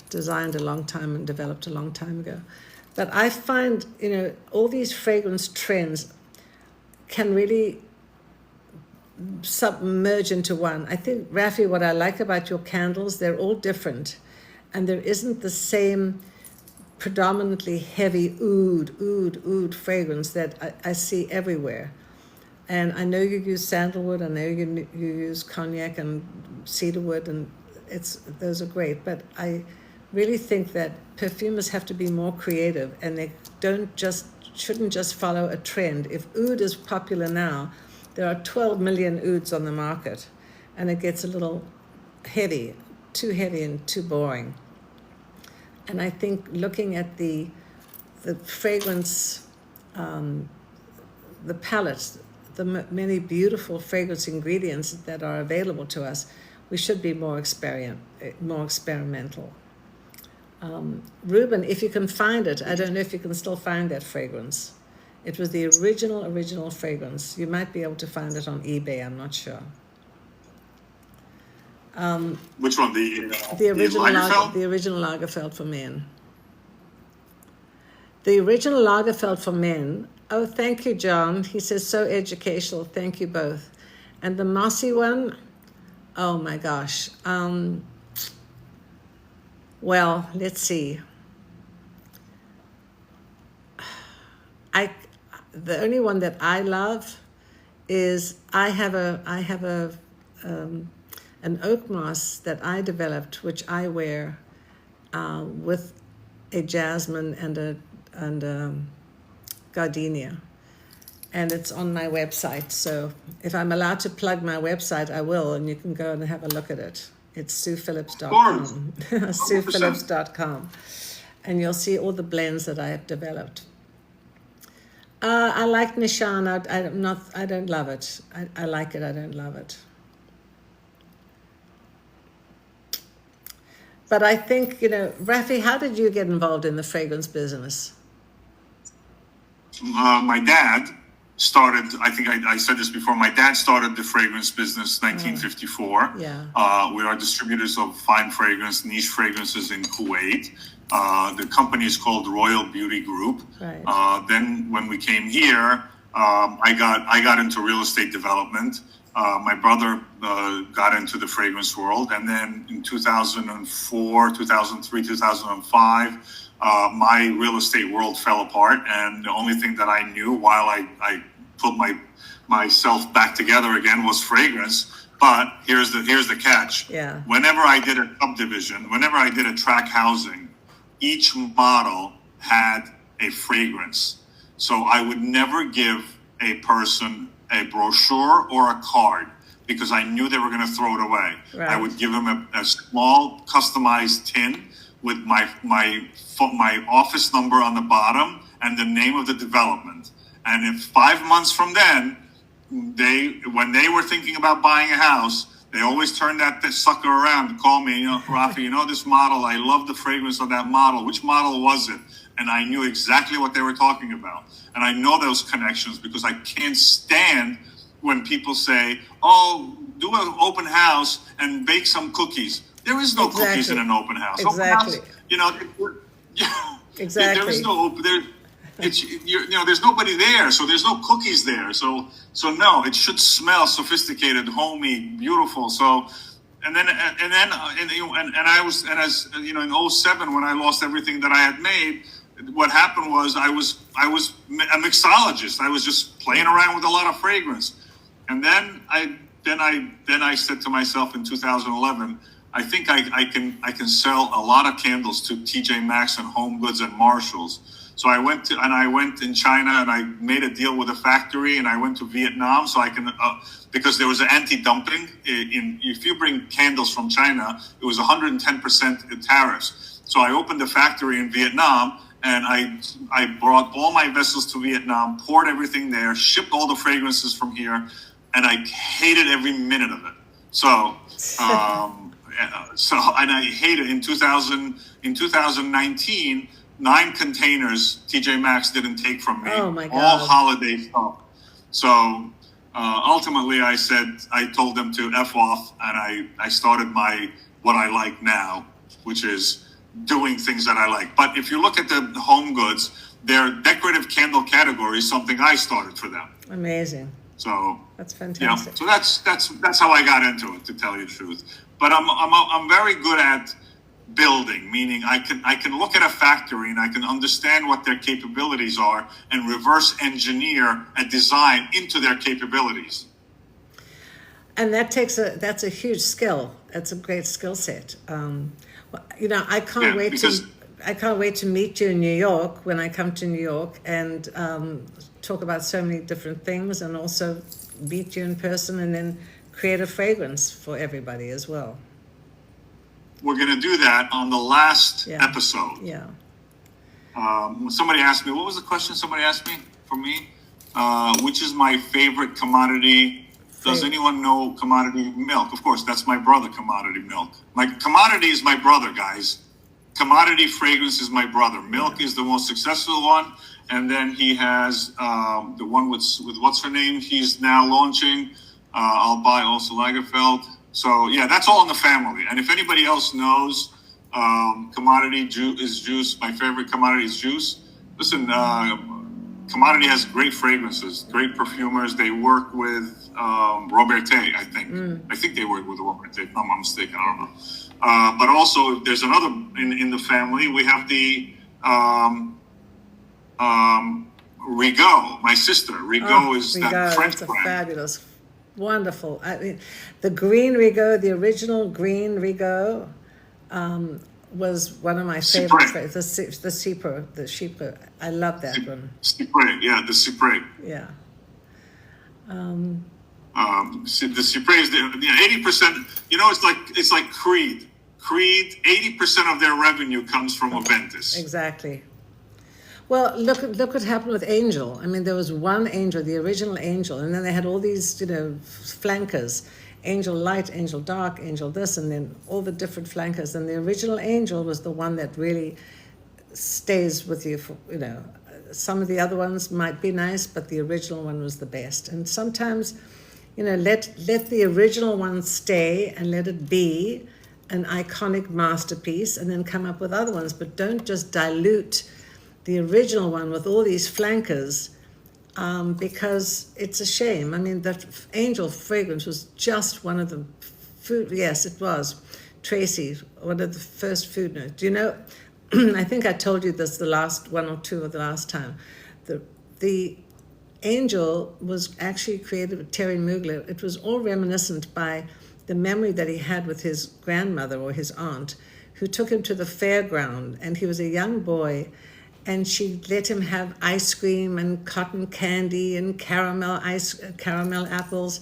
designed a long time and developed a long time ago. But I find all these fragrance trends can really submerge into one. I think, Rafi, what I like about your candles, they're all different, and there isn't the same predominantly heavy oud fragrance that I see everywhere. And I know you use sandalwood, I know you use cognac and cedarwood, and those are great, but I really think that perfumers have to be more creative, and they shouldn't just follow a trend. If oud is popular now, there are 12 million ouds on the market, and it gets a little heavy, too heavy and too boring. And I think looking at the fragrance, the palettes, the many beautiful fragrance ingredients that are available to us, we should be more experimental. Ruben, if you can find it, I don't know if you can still find that fragrance. It was the original fragrance. You might be able to find it on eBay. I'm not sure. Which one? The original Lagerfeld? the original Lagerfeld for men. The original Lagerfeld for men. Oh, thank you, John. He says so educational. Thank you both. And the mossy one. Oh my gosh. Well, let's see. The only one that I love is I have an oak moss that I developed, which I wear with a jasmine and a gardenia, and it's on my website. So if I'm allowed to plug my website, I will, and you can go and have a look at it. It's SuePhillips.com. SuePhillips.com, and you'll see all the blends that I have developed. I like Nishan. I don't love it. I like it. I don't love it. But I think, Rafi, how did you get involved in the fragrance business? My dad started, I think I said this before, my dad started the fragrance business 1954. Yeah. We are distributors of fine fragrance, niche fragrances in Kuwait. The company is called Royal Beauty Group. Right. Then when we came here, I got into real estate development. My brother got into the fragrance world. And then in 2004, 2003, 2005, my real estate world fell apart. And the only thing that I knew while I put myself back together again was fragrance. But here's the catch. Yeah. Whenever I did a subdivision, whenever I did a track housing, each model had a fragrance. So I would never give a person a brochure or a card because I knew they were going to throw it away. Right. I would give them a small customized tin with my office number on the bottom and the name of the development. And if 5 months from then, when they were thinking about buying a house, they always turn that sucker around and call me, Rafi, this model, I love the fragrance of that model. Which model was it? And I knew exactly what they were talking about. And I know those connections because I can't stand when people say, oh, do an open house and bake some cookies. There is no cookies in an open house. Exactly. Open house, exactly. There is no open there's nobody there, so there's no cookies there. So no, it should smell sophisticated, homey, beautiful. So, and I was in 07 when I lost everything that I had made. What happened was I was a mixologist. I was just playing around with a lot of fragrance, and then I said to myself in 2011, I think I can sell a lot of candles to TJ Maxx and Home Goods and Marshalls. So I went in China and I made a deal with a factory, and I went to Vietnam so I can because there was an anti-dumping. If you bring candles from China, it was 110% tariffs. So I opened a factory in Vietnam, and I brought all my vessels to Vietnam, poured everything there, shipped all the fragrances from here, and I hated every minute of it. So and I hated in 2019. 9 containers TJ Maxx didn't take from me. Oh my God. All holiday stuff. So ultimately I told them to F off, and I started what I like now, which is doing things that I like. But if you look at the Home Goods, their decorative candle category is something I started for them. Amazing. So that's fantastic. So that's how I got into it, to tell you the truth. But I'm very good at building, meaning I can look at a factory and I can understand what their capabilities are and reverse engineer a design into their capabilities. And that's a huge skill. That's a great skill set. I can't wait to meet you in New York when I come to New York and talk about so many different things, and also meet you in person and then create a fragrance for everybody as well. We're going to do that on the last episode. Yeah. Somebody asked me, what was the question somebody asked me for me? Which is my favorite commodity? Does anyone know commodity milk? Of course, that's my brother, Commodity Milk. My commodity is my brother, guys. commodity fragrance is my brother. Milk is the most successful one. And then he has the one with what's her name? He's now launching. I'll buy also Lagerfeld. So yeah, that's all in the family. And if anybody else knows commodity is juice, my favorite commodity is juice. Listen, commodity has great fragrances, great perfumers. They work with Robertet, I think. I think they work with Robertet. If I'm not mistaken, I don't know. But also, there's another in the family. We have the Rigaud, my sister. Rigaud is Rigaud, that French it's a brand. fabulous, wonderful. I mean, the green Rigaud, the original green Rigaud, was one of my favorites. The Cypre. I love that one. Cypre, yeah, the Cypre. Yeah. The Cypre is 80%. You know, it's like Creed. Creed, 80% of their revenue comes from Aventus. Exactly. Well, look what happened with Angel. I mean, there was one Angel, the original Angel, and then they had all these, flankers. Angel Light, Angel Dark, Angel this, and then all the different flankers. And the original Angel was the one that really stays with you for, some of the other ones might be nice, but the original one was the best. And sometimes, let the original one stay and let it be an iconic masterpiece and then come up with other ones, but don't just dilute the original one with all these flankers, because it's a shame. I mean, that Angel fragrance was just one of the food. Yes, it was. Tracy, one of the first food notes. Do you know? I think I told you this the last one or two of the last time. The Angel was actually created with Terry Mugler. It was all reminiscent by the memory that he had with his grandmother or his aunt, who took him to the fairground, and he was a young boy. And she let him have ice cream and cotton candy and caramel apples.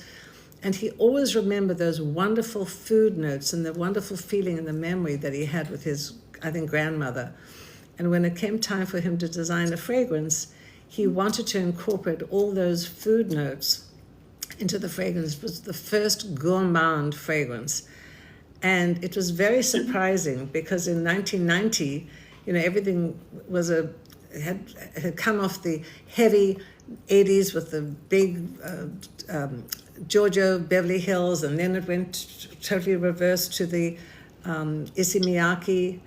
And he always remembered those wonderful food notes and the wonderful feeling and the memory that he had with his, I think, grandmother. And when it came time for him to design a fragrance, he wanted to incorporate all those food notes into the fragrance. It was the first gourmand fragrance. And it was very surprising because in 1990, everything was had come off the heavy 80s with the big Giorgio Beverly Hills, and then it went totally reversed to the Issey Miyake,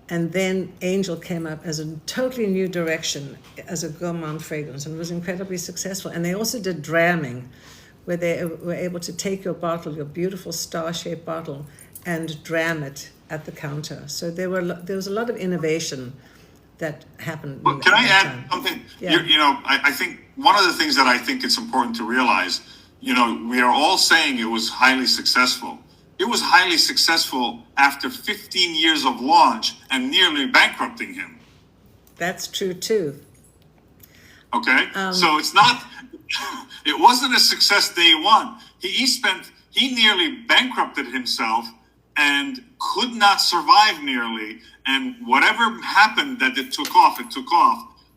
and then Angel came up as a totally new direction as a gourmand fragrance and was incredibly successful. And they also did dramming, where they were able to take your bottle, your beautiful star-shaped bottle, and dram it at the counter. So there was a lot of innovation that happened. Well, can I add something? Yeah. I think one of the things that I think it's important to realize, we are all saying it was highly successful. It was highly successful after 15 years of launch and nearly bankrupting him. That's true too. Okay, so it's not. It wasn't a success day one. He nearly bankrupted himself and could not survive nearly. And whatever happened that it took off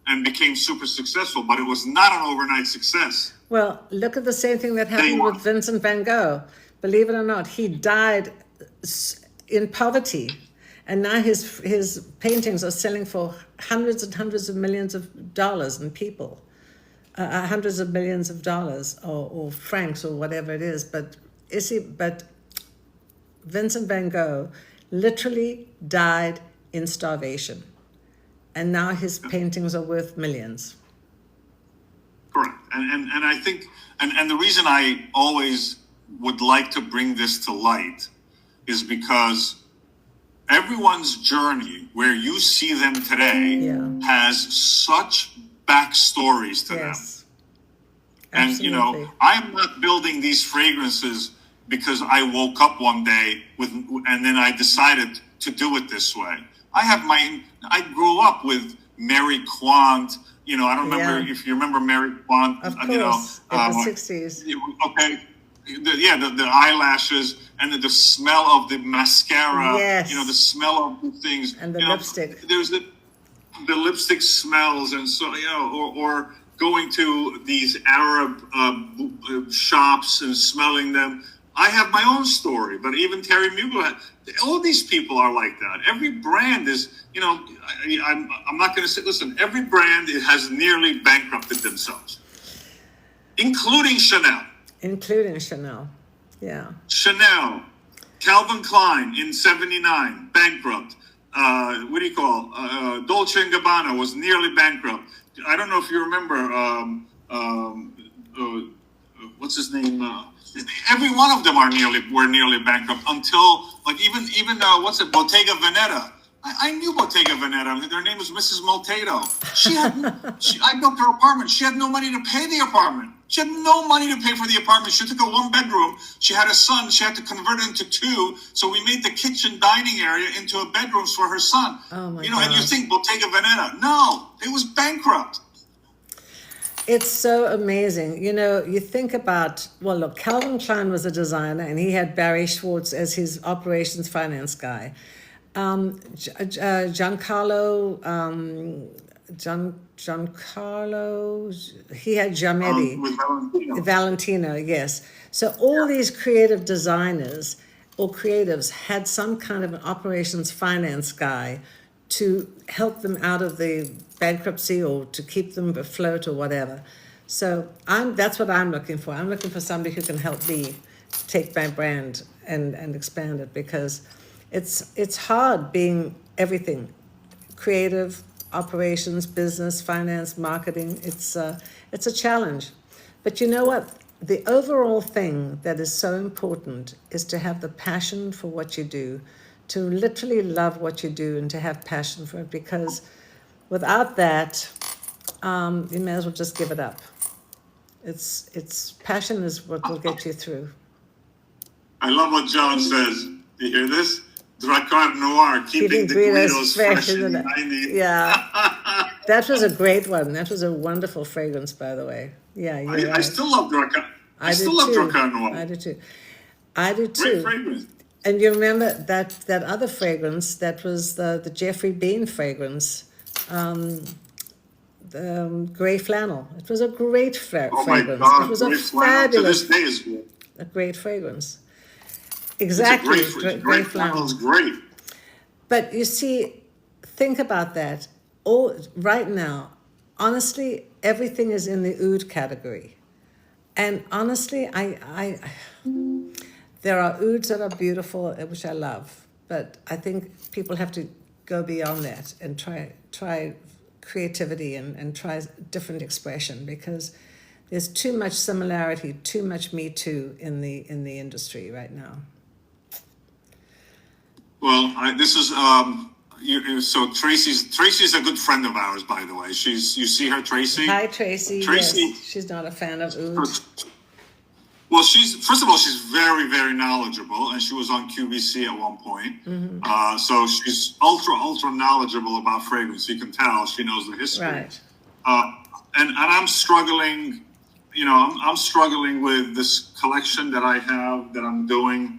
and became super successful. But it was not an overnight success. Well, look at the same thing that happened with Vincent van Gogh. Believe it or not, he died in poverty. And now his paintings are selling for hundreds and hundreds of millions of dollars and people. Hundreds of millions of dollars or francs or whatever it is. But Vincent van Gogh literally died in starvation. And now his paintings are worth millions. Correct. And I think, and the reason I always would like to bring this to light is because everyone's journey where you see them today has such backstories to them. Absolutely. And, I'm not building these fragrances because I woke up one day and then I decided to do it this way. I grew up with Mary Quant. I don't remember if you remember Mary Quant. Of course, in the 60s. Okay. The eyelashes and the smell of the mascara. Yes. The smell of the things. And the lipstick. There's the lipstick smells, and so or going to these Arab shops and smelling them. I have my own story, but even Terry Mugler All these people are like that. Every brand is, I'm not going to say, listen, every brand has nearly bankrupted themselves, including Chanel. Including Chanel. Yeah. Chanel, Calvin Klein in 79, bankrupt. What do you call? Dolce & Gabbana was nearly bankrupt. I don't know if you remember, what's his name? Every one of them were nearly bankrupt until, like, even what's it, Bottega Veneta. I knew Bottega Veneta. Their name was Mrs. Moltedo. I built her apartment. She had no money to pay the apartment. She had no money to pay for the apartment. She took a 1-bedroom. She had a son. She had to convert it into 2. So we made the kitchen dining area into a bedrooms for her son. Oh my God. And you think Bottega Veneta? No, it was bankrupt. It's so amazing. You think about, well, look, Calvin Klein was a designer and he had Barry Schwartz as his operations finance guy. Giancarlo, he had Giametti. Valentino, yes. So all these creative designers or creatives had some kind of an operations finance guy to help them out of the bankruptcy or to keep them afloat or whatever. So that's what I'm looking for. I'm looking for somebody who can help me take my brand and expand it, because it's hard being everything: creative, operations, business, finance, marketing. It's a challenge. But you know what? The overall thing that is so important is to have the passion for what you do, to literally love what you do and to have passion for it, because without that, you may as well just give it up. It's passion is what will get you through. I love what John says. You hear this? Drakkar Noir, keeping the Guidos fresh in the 90s. Yeah. That was a great one. That was a wonderful fragrance, by the way. Yeah, you're right. I still love Drakkar. I still love Drakkar Noir. I do too. Great fragrance. And you remember that other fragrance that was the Jeffrey Bean fragrance, the gray flannel. It was a great fragrance. My God, it was a fabulous. To this day is good. A great fragrance. Exactly, great flannel is great. But you see, think about that. Right now, honestly, everything is in the oud category, and honestly, there are ouds that are beautiful, which I love, but I think people have to go beyond that and try creativity and try different expression, because there's too much similarity, too much Me Too in the industry right now. Well, this is so Tracy's a good friend of ours, by the way. You see her, Tracy? Hi, Tracy. Tracy, yes. She's not a fan of oud. Well, first of all, she's very, very knowledgeable, and she was on QVC at one point. Mm-hmm. So she's ultra knowledgeable about fragrance. You can tell she knows the history. Right. And I'm struggling. I'm struggling with this collection that I have that I'm doing.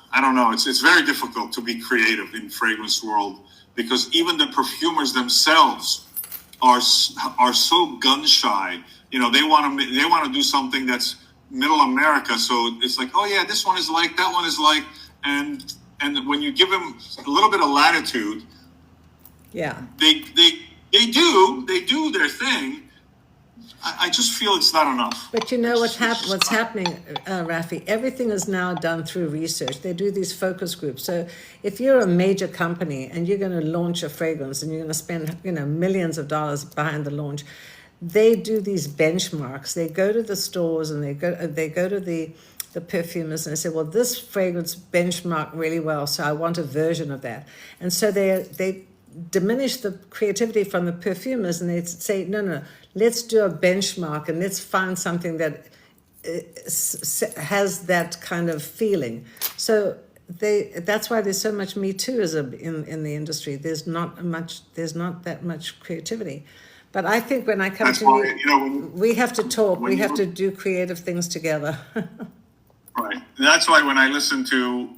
I don't know. It's very difficult to be creative in fragrance world, because even the perfumers themselves are so gun shy. They want to do something that's middle America. So it's like, oh yeah, this one is like, that one is like, and when you give them a little bit of latitude, yeah, they do their thing. I just feel it's not enough. But you know what's happening, Rafi? Everything is now done through research. They do these focus groups. So if you're a major company and you're going to launch a fragrance and you're going to spend millions of dollars behind the launch, they do these benchmarks. They go to the stores and they go to the perfumers and they say, well, this fragrance benchmarked really well, so I want a version of that. And so they diminish the creativity from the perfumers and they say, no, let's do a benchmark and let's find something that has that kind of feeling. So that's why there's so much Me Tooism in the industry. There's not that much creativity. But I think when I come to you, we have to talk. We have to do creative things together. Right. That's why when I listen to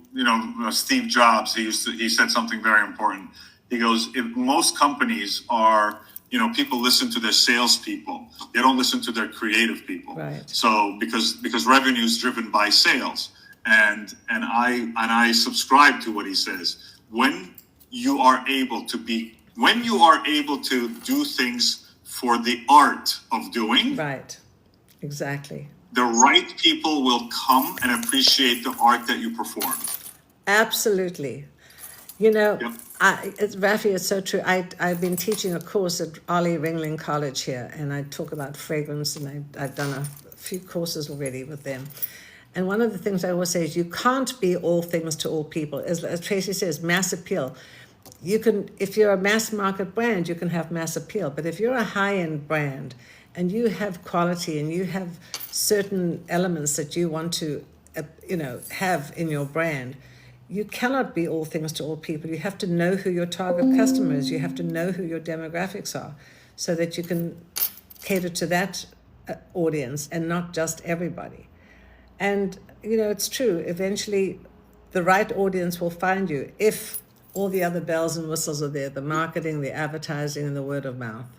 Steve Jobs, he said something very important. He goes, if most companies are, people listen to their salespeople. They don't listen to their creative people. Right. So because revenue is driven by sales, I subscribe to what he says. When you are able to do things for the art of doing, Right. Exactly. the right people will come and appreciate the art that you perform. Absolutely. You know, Yep. Rafi, it's so true. I've been teaching a course at Ollie Ringling College here, and I talk about fragrance, and I've done a few courses already with them. And one of the things I always say is you can't be all things to all people. As Tracy says, mass appeal. You can, if you're a mass market brand, you can have mass appeal. But if you're a high-end brand and you have quality and you have certain elements that you want to, have in your brand, you cannot be all things to all people. You have to know who your target customer is. You have to know who your demographics are so that you can cater to that audience and not just everybody. And, it's true. Eventually, the right audience will find you if all the other bells and whistles are there, the marketing, the advertising, and the word of mouth.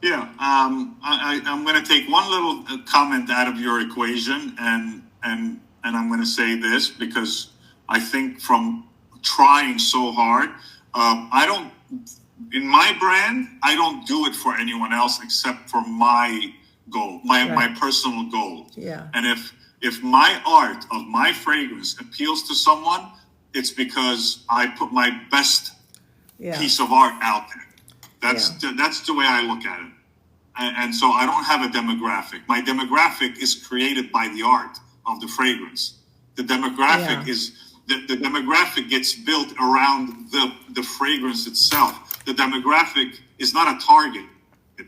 Yeah, I'm going to take one little comment out of your equation, and I'm going to say this because I think from trying so hard, in my brand, I don't do it for anyone else except for my goal, my personal goal. Yeah. And if my art of my fragrance appeals to someone, it's because I put my best piece of art out there. That's the way I look at it. And so I don't have a demographic. My demographic is created by the art of the fragrance. The demographic the demographic gets built around the fragrance itself. The demographic is not a target.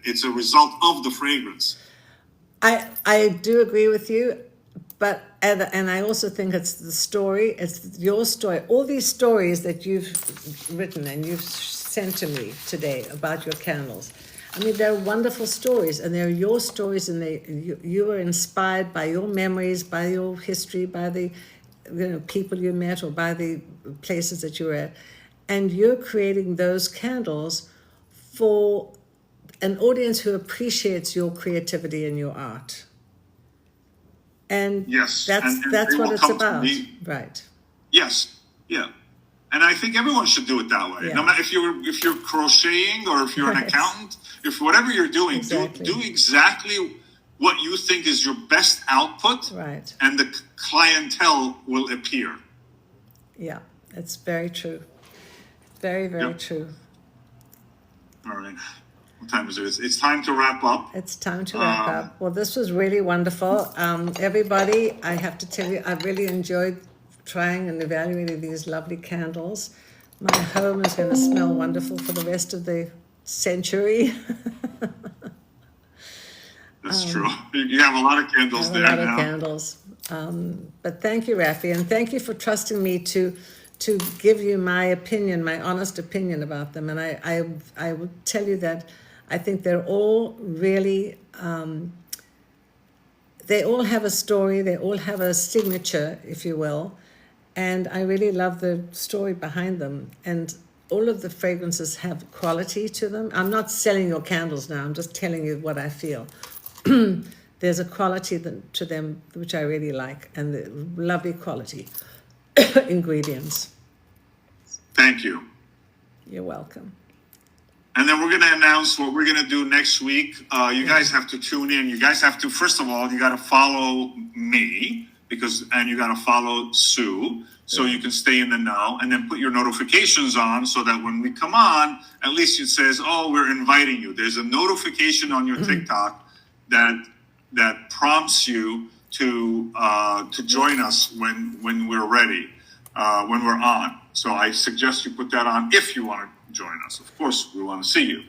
It's a result of the fragrance. I do agree with you, but and I also think it's the story, it's your story. All these stories that you've written and you've sent to me today about your candles. I mean, they're wonderful stories, and they're your stories, and you were inspired by your memories, by your history, by the people you met, or by the places that you were at, and you're creating those candles for an audience who appreciates your creativity and your art. And yes, that's what it's about, right? Yes, yeah. And I think everyone should do it that way. Yeah. No matter if you're crocheting or if you're an accountant, if whatever you're doing, do exactly what you think is your best output, right? And the clientele will appear. Yeah, it's very true. Very, very true. All right. What time is it? It's time to wrap up. It's time to wrap up. Well, this was really wonderful. Everybody, I have to tell you, I really enjoyed trying and evaluating these lovely candles. My home is going to smell wonderful for the rest of the century. That's true. You have a lot of candles there now. A lot of candles. But thank you, Rafi, and thank you for trusting me to give you my opinion, my honest opinion about them. And I will tell you that I think they're all really, they all have a story, they all have a signature, if you will. And I really love the story behind them. And all of the fragrances have quality to them. I'm not selling your candles now, I'm just telling you what I feel. There's a quality to them which I really like, and the lovely quality ingredients. Thank you. You're welcome. And then we're going to announce what we're going to do next week. You guys have to tune in. You guys have to, first of all, you got to follow me and you got to follow Sue so you can stay in the know, and then put your notifications on so that when we come on, at least it says, oh, we're inviting you. There's a notification on your TikTok that prompts you to join us when we're ready, when we're on. So I suggest you put that on if you want to join us. Of course, we want to see you.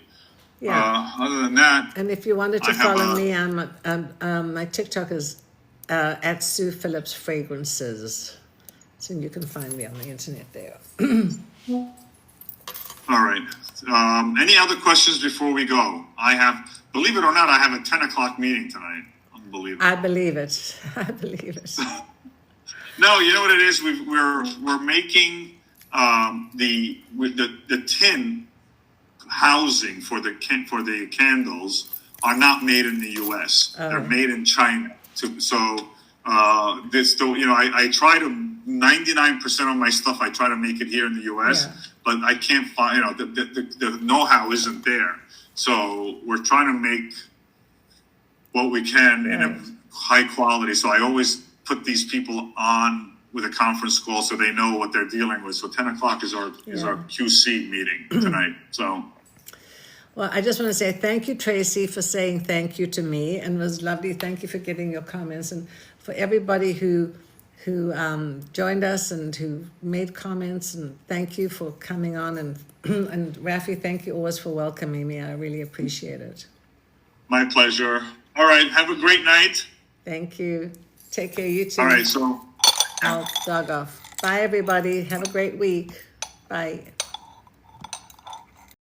Yeah. Other than that, and if you wanted to follow me, my TikTok is at Sue Phillips Fragrances, so you can find me on the internet there. All right. Any other questions before we go? Believe it or not, I have a 10 o'clock meeting tonight. Unbelievable. I believe it. I believe it. No, you know what it is? We're making the tin housing for the candles are not made in the U.S. They're made in China. So This still, I try to 99% of my stuff. I try to make it here in the U.S., Yeah. but I can't find. The know-how isn't there. So we're trying to make what we can in Right. a high quality. So I always put these people on with a conference call so they know what they're dealing with. So 10 o'clock is our QC meeting tonight. So. Well, I just want to say thank you, Tracy, for saying thank you to me, and it was lovely. Thank you for getting your comments, and for everybody who joined us and who made comments. And thank you for coming on. And and Rafi, thank you always for welcoming me. I really appreciate it. My pleasure. All right. Have a great night. Thank you. Take care. You too. All right. So. I'll dog off. Bye, everybody. Have a great week. Bye.